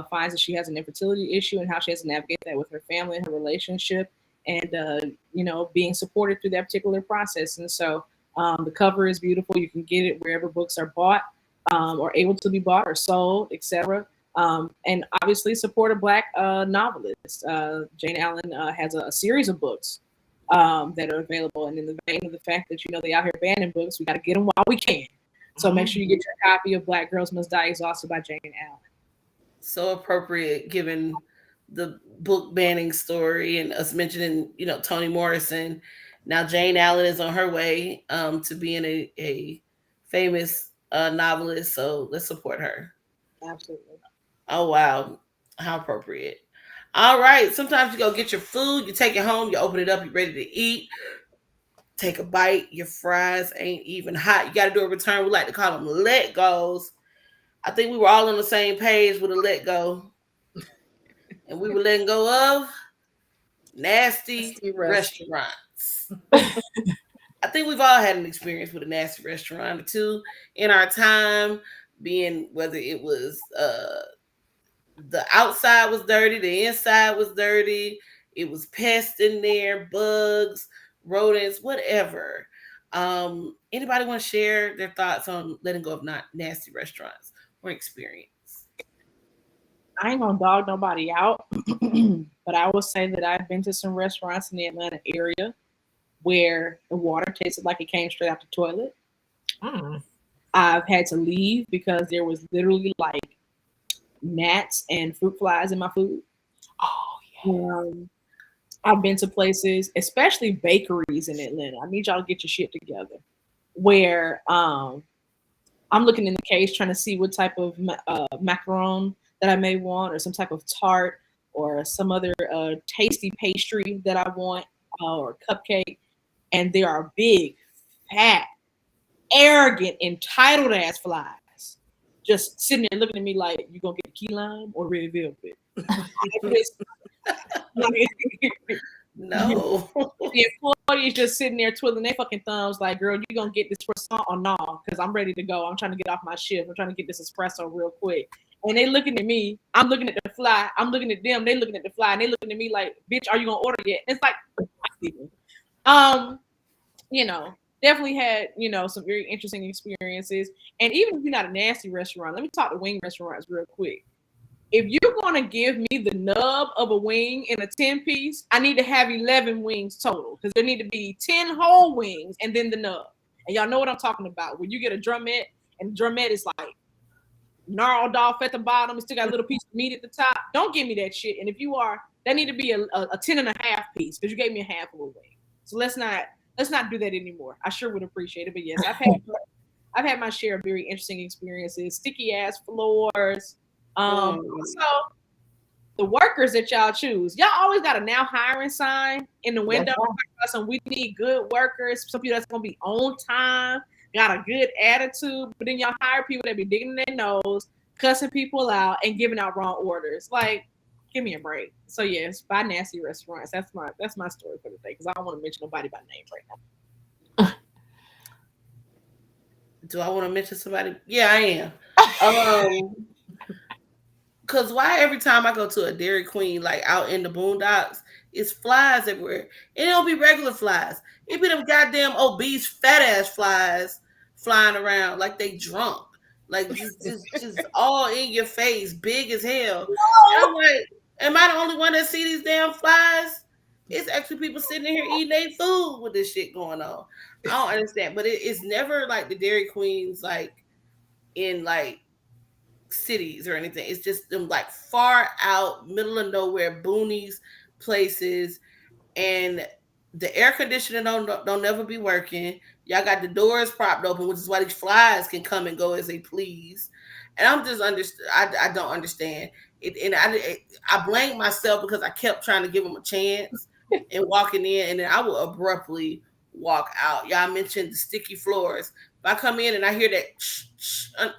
finds that she has an infertility issue and how she has to navigate that with her family and her relationship and, being supported through that particular process. And so the cover is beautiful. You can get it wherever books are bought or able to be bought or sold, etc. And obviously support a Black novelist. Jane Allen has a series of books that are available. And in the vein of the fact that they out here banning books, we got to get them while we can. So make sure you get your copy of Black Girls Must Die Exhausted by Jane Allen. So appropriate given the book banning story and us mentioning, Toni Morrison. Now Jane Allen is on her way to being a famous novelist. So let's support her. Absolutely. Oh wow, how appropriate. All right. Sometimes you go get your food, you take it home, you open it up, you're ready to eat. Take a bite. Your fries ain't even hot. You got to do a return. We like to call them let goes. I think we were all on the same page with a let go, and we were letting go of nasty restaurants. I think we've all had an experience with a nasty restaurant or two in our time, being whether it was the outside was dirty, the inside was dirty, it was pests in there, bugs, rodents, whatever. Anybody want to share their thoughts on letting go of not nasty restaurants or experience? I ain't gonna dog nobody out, but I will say that I've been to some restaurants in the Atlanta area where the water tasted like it came straight out the toilet. Mm. I've had to leave because there was literally like gnats and fruit flies in my food. Oh Um, I've been to places, especially bakeries in Atlanta. I need y'all to get your shit together. Where I'm looking in the case trying to see what type of macaron that I may want, or some type of tart, or some other tasty pastry that I want, or cupcake. And there are big, fat, arrogant, entitled ass flies just sitting there looking at me like, you gonna get key lime or red velvet? No. The employee is just sitting there twiddling their fucking thumbs, like, girl, you gonna get this croissant or no? Because I'm ready to go. I'm trying to get off my shift. I'm trying to get this espresso real quick. And they looking at me. I'm looking at the fly. I'm looking at them. They looking at the fly. And they looking at me like, bitch, are you gonna order yet? And it's like, um, you know, definitely had, some very interesting experiences. And even if you're not a nasty restaurant, let me talk to wing restaurants real quick. If you're gonna give me the nub of a wing in a 10-piece, I need to have 11 wings total because there need to be 10 whole wings and then the nub. And y'all know what I'm talking about. When you get a drumette and the drumette is like gnarled off at the bottom, and still got a little piece of meat at the top. Don't give me that shit. And if you are, that need to be a 10 and a half piece because you gave me a half of a wing. So let's not do that anymore. I sure would appreciate it. But yes, I've had my share of very interesting experiences. Sticky ass floors. So the workers that y'all choose, y'all always got a now hiring sign in the window. Some we need good workers, some people that's gonna be on time, got a good attitude, but then y'all hire people that be digging in their nose, cussing people out, and giving out wrong orders. Like, give me a break. So yes, buy nasty restaurants. That's my story for the day because I don't want to mention nobody by name right now. Do I want to mention somebody? Yeah, I am. Cause why every time I go to a Dairy Queen, like out in the boondocks, it's flies everywhere. And it don't be regular flies. It be them goddamn obese fat ass flies flying around like they drunk. Like just all in your face, big as hell. And I'm like, am I the only one that see these damn flies? It's actually people sitting in here eating their food with this shit going on. I don't understand. But it's never like the Dairy Queens like in like cities or anything. It's just them like far out, middle of nowhere, boonies places, and the air conditioning don't never be working. Y'all got the doors propped open, which is why these flies can come and go as they please. And I'm just I don't understand it, and I blame myself because I kept trying to give them a chance and walking in, and then I will abruptly walk out. Y'all mentioned the sticky floors. If I come in and I hear that,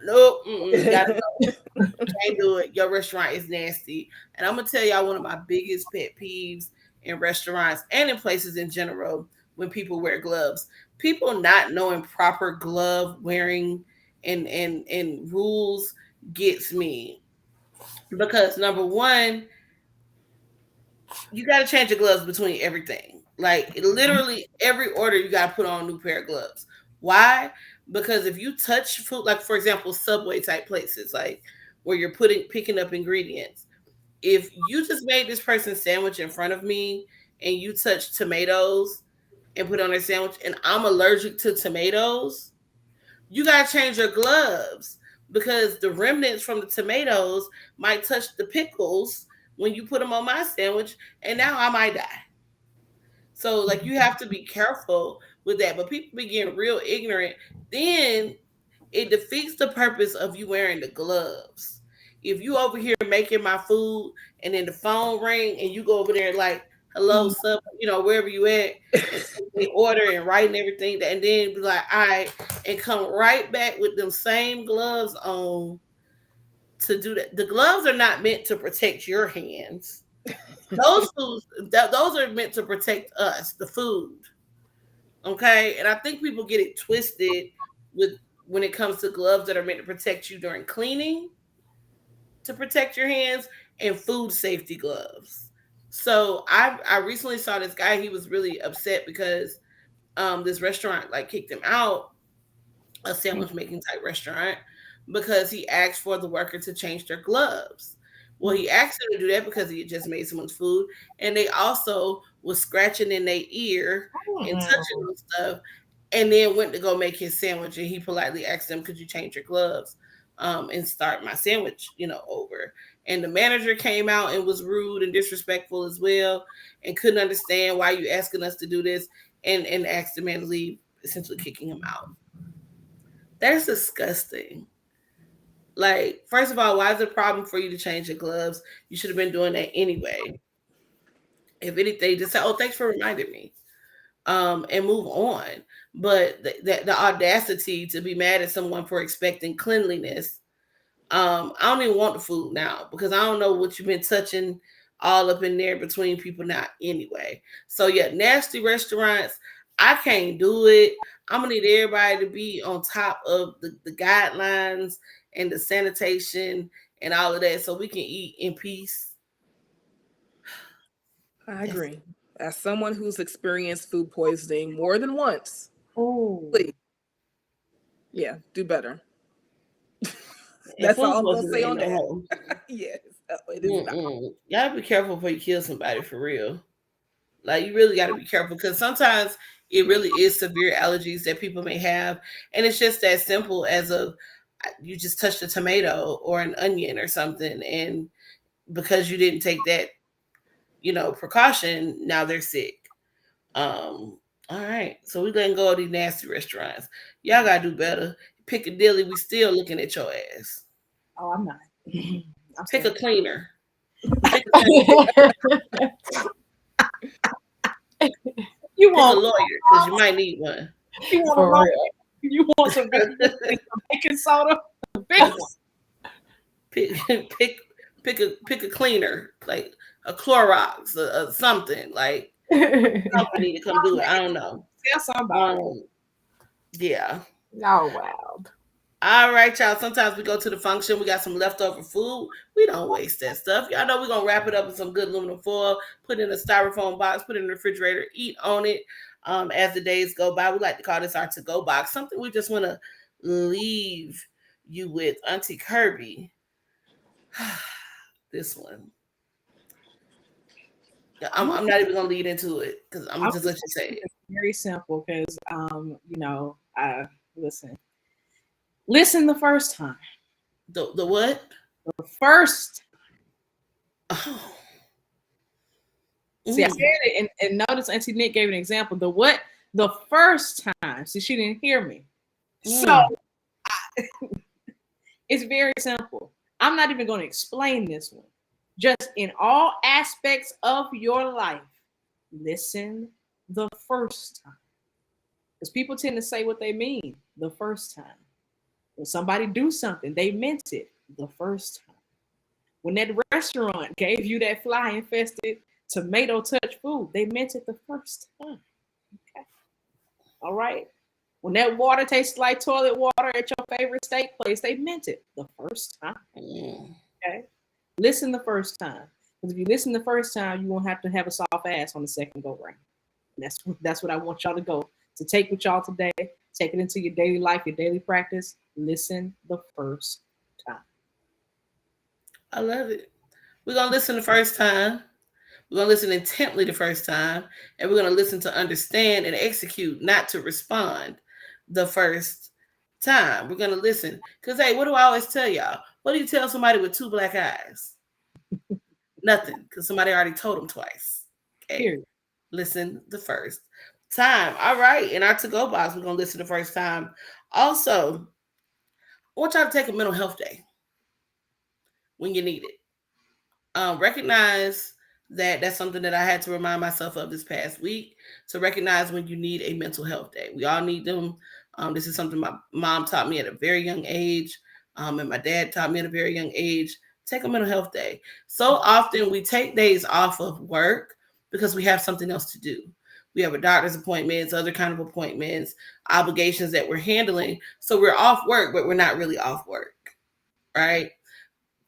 nope, gotta go. Can't do it. Your restaurant is nasty. And I'm gonna tell y'all one of my biggest pet peeves in restaurants and in places in general when people wear gloves. People not knowing proper glove wearing and rules gets me. Because number one, you gotta change your gloves between everything. Like literally every order you gotta put on a new pair of gloves. Why? Because if you touch food, like for example, Subway type places, like where you're picking up ingredients. If you just made this person's sandwich in front of me and you touch tomatoes and put on their sandwich and I'm allergic to tomatoes, you gotta change your gloves because the remnants from the tomatoes might touch the pickles when you put them on my sandwich and now I might die. So like you have to be careful with that. But people be getting real ignorant. Then it defeats the purpose of you wearing the gloves. If you over here making my food and then the phone ring and you go over there like, hello, sub, wherever you at, and they order and writing everything, and then be like, all right, and come right back with them same gloves on to do that. The gloves are not meant to protect your hands. Those are meant to protect us, the food. Okay, and I think people get it twisted with when it comes to gloves that are meant to protect you during cleaning, to protect your hands, and food safety gloves. So I recently saw this guy. He was really upset because this restaurant like kicked him out, a sandwich making type restaurant, because he asked for the worker to change their gloves. Well, he asked them to do that because he had just made someone's food, and they also was scratching in their ear and touching on stuff, and then went to go make his sandwich. And he politely asked them, "Could you change your gloves and start my sandwich, over?" And the manager came out and was rude and disrespectful as well, and couldn't understand why you asking us to do this, and asked the man to leave, essentially kicking him out. That's disgusting. Like, first of all, why is it a problem for you to change your gloves? You should have been doing that anyway. If anything, just say, "Oh, thanks for reminding me," and move on. But the audacity to be mad at someone for expecting cleanliness. I don't even want the food now because I don't know what you've been touching all up in there between people now anyway. So yeah, nasty restaurants, I can't do it. I'm gonna need everybody to be on top of the guidelines and the sanitation and all of that so we can eat in peace. I agree. As someone who's experienced food poisoning more than once, please, yeah, do better. That's all I'm gonna say on that. Yes, it is not. You gotta be careful before you kill somebody for real. Like, you really gotta be careful because sometimes it really is severe allergies that people may have, and it's just as simple as you just touched a tomato or an onion or something, and because you didn't take that, precaution, now they're sick. All right, so we letting go of these nasty restaurants. Y'all gotta do better. Piccadilly, we still looking at your ass. Oh, I'm not. Pick a cleaner. You want a lawyer because you might need one. You want a lawyer? You want some baking soda? Big one. Pick a cleaner, like a Clorox or something. Like, somebody to come do it. I don't know. Tell somebody. Yeah. Oh, wow. All right, y'all. Sometimes we go to the function. We got some leftover food. We don't waste that stuff. Y'all know we're going to wrap it up in some good aluminum foil, put it in a styrofoam box, put it in the refrigerator, eat on it as the days go by. We like to call this our to-go box, something we just want to leave you with. Auntie Kirby, this one. I'm not even going to lead into it because I'm going to just let you say it. It's very simple because, listen the first time. The what? The first. Oh. See, I said it, and notice Auntie Nick gave an example. The what? The first time. See, she didn't hear me. So, it's very simple. I'm not even going to explain this one. Just in all aspects of your life, listen the first time. Because people tend to say what they mean the first time. When somebody do something, they meant it the first time. When that restaurant gave you that fly-infested tomato touch food, they meant it the first time. Okay. All right. When that water tastes like toilet water at your favorite steak place, they meant it the first time. Okay. Listen the first time. Because if you listen the first time, you won't have to have a soft ass on the second go round. That's what I want y'all to go to take with y'all today. Take it into your daily life, your daily practice. Listen the first time. I love it. We're going to listen the first time. We're going to listen intently the first time. And we're going to listen to understand and execute, not to respond the first time. We're going to listen. Because, hey, what do I always tell y'all? What do you tell somebody with two black eyes? Nothing. Because somebody already told them twice. Okay. Period. Listen the first time. All right. In our to-go box, we're going to listen the first time. Also, I want y'all to take a mental health day when you need it. Recognize that's something that I had to remind myself of this past week, to recognize when you need a mental health day. We all need them. This is something my mom taught me at a very young age, and my dad taught me at a very young age. Take a mental health day. So often we take days off of work because we have something else to do. We have a doctor's appointments, other kind of appointments, obligations that we're handling. So we're off work, but we're not really off work, right?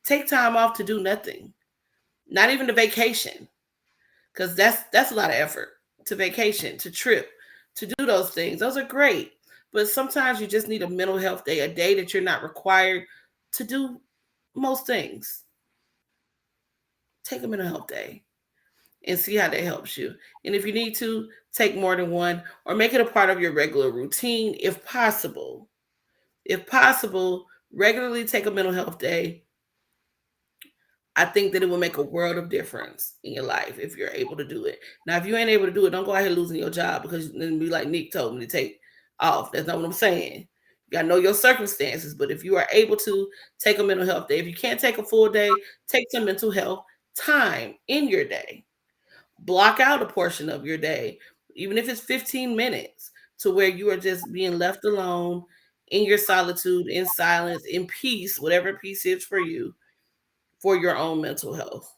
Take time off to do nothing, not even the vacation, because that's a lot of effort. To vacation, to trip, to do those things. Those are great. But sometimes you just need a mental health day, a day that you're not required to do most things. take a mental health day and see how that helps you. And if you need to, take more than one or make it a part of your regular routine if possible. If possible, regularly take a mental health day. I think that it will make a world of difference in your life if you're able to do it. Now, if you ain't able to do it, don't go out here losing your job because then be like Nick told me to take off. That's not what I'm saying. You gotta know your circumstances. But if you are able to take a mental health day, if you can't take a full day, take some mental health time in your day. Block out a portion of your day, even if it's 15 minutes, to where you are just being left alone in your solitude, in silence, in peace, whatever peace is for you, for your own mental health.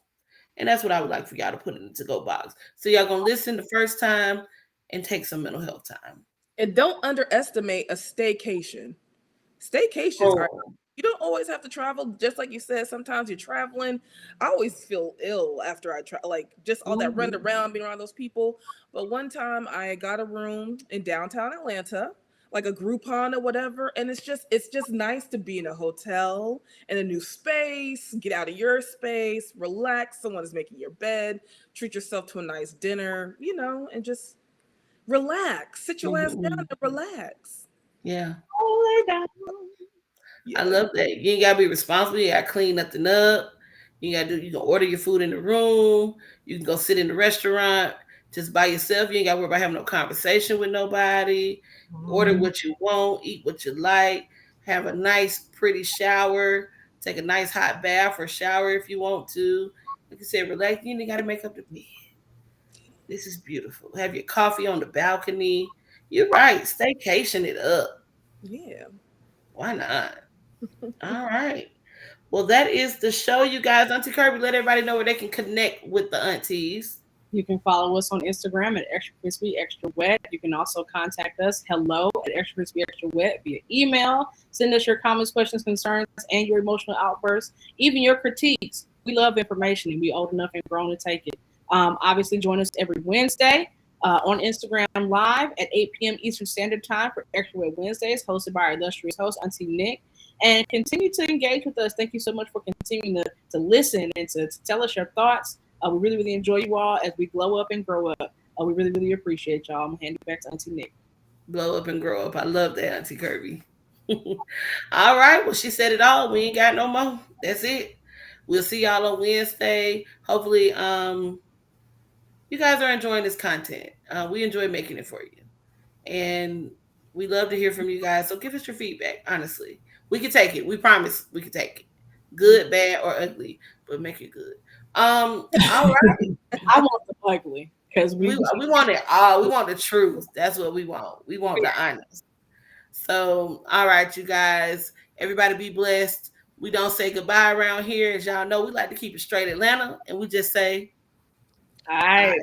And that's what I would like for y'all to put in the to-go box. So y'all gonna listen the first time and take some mental health time. And don't underestimate a staycation. Staycations are, Oh. you don't always have to travel. Just like you said, sometimes you're traveling. I always feel ill after I try, like just all that running around, being around those people. But one time I got a room in downtown Atlanta, like a Groupon or whatever, and it's just nice to be in a hotel in a new space, get out of your space, relax. Someone is making your bed, treat yourself to a nice dinner, and just relax. Sit your ass down and relax. Yeah. I Yeah. love that. You ain't gotta be responsible. You gotta clean nothing up. You can order your food in the room. You can go sit in the restaurant just by yourself. You ain't gotta worry about having no conversation with nobody. Order what you want, eat what you like, have a nice, pretty shower, take a nice hot bath or shower if you want to. Like I said, relax. You ain't gotta make up the bed. This is beautiful. Have your coffee on the balcony. You're right. Staycation it up. Yeah. Why not? All right. Well, that is the show, you guys. Auntie Kirby, let everybody know where they can connect with the aunties. You can follow us on Instagram at Extra Crispy Extra Wet. You can also contact us, hello at Extra Crispy Extra Wet, via email. Send us your comments, questions, concerns, and your emotional outbursts, even your critiques. We love information, and we're old enough and grown to take it. Obviously, join us every Wednesday on Instagram Live at 8 p.m. Eastern Standard Time for Extra Wet Wednesdays, hosted by our illustrious host, Auntie Nick. And continue to engage with us. Thank you so much for continuing to listen and to tell us your thoughts. We really, really enjoy you all as we glow up and grow up. We really, really appreciate y'all. I'm going to hand it back to Auntie Nick. Blow up and grow up. I love that, Auntie Kirby. All right. Well, she said it all. We ain't got no more. That's it. We'll see y'all on Wednesday. Hopefully, you guys are enjoying this content. We enjoy making it for you. And we love to hear from you guys. So give us your feedback, honestly. We can take it. We promise we can take it. Good, bad, or ugly, but make it good. All right. I want the ugly because we want it all. We want the truth. That's what we want. We want the honest. So, all right, you guys. Everybody be blessed. We don't say goodbye around here. As y'all know, we like to keep it straight Atlanta. And we just say, all right.